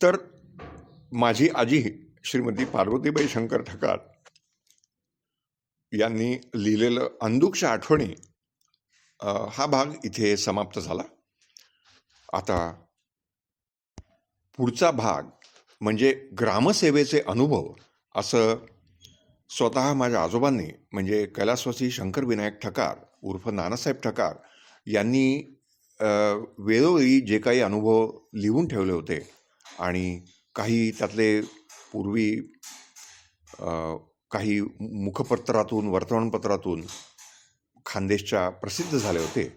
तर माझी आजी श्रीमती पार्वतीबाई शंकर ठकार यांनी लिहिलेलं अंदुकच्या आठवणी हा भाग इथे समाप्त झाला. आता पुढचा भाग म्हणजे ग्रामसेवेचे अनुभव, असं स्वतः माझ्या आजोबांनी म्हणजे कैलासवासी शंकर विनायक ठकार उर्फ नानासाहेब ठकार यांनी वेळोवेळी जे काही अनुभव लिहून ठेवले होते आणि काही त्यातले पूर्वी काही मुखपत्रातून वर्तमानपत्रातून खानदेशच्या प्रसिद्ध झाले होते,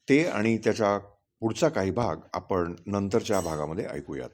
ते आणि त्याचा पुढचा काही भाग आपण नंतरच्या भागामध्ये ऐकूयात.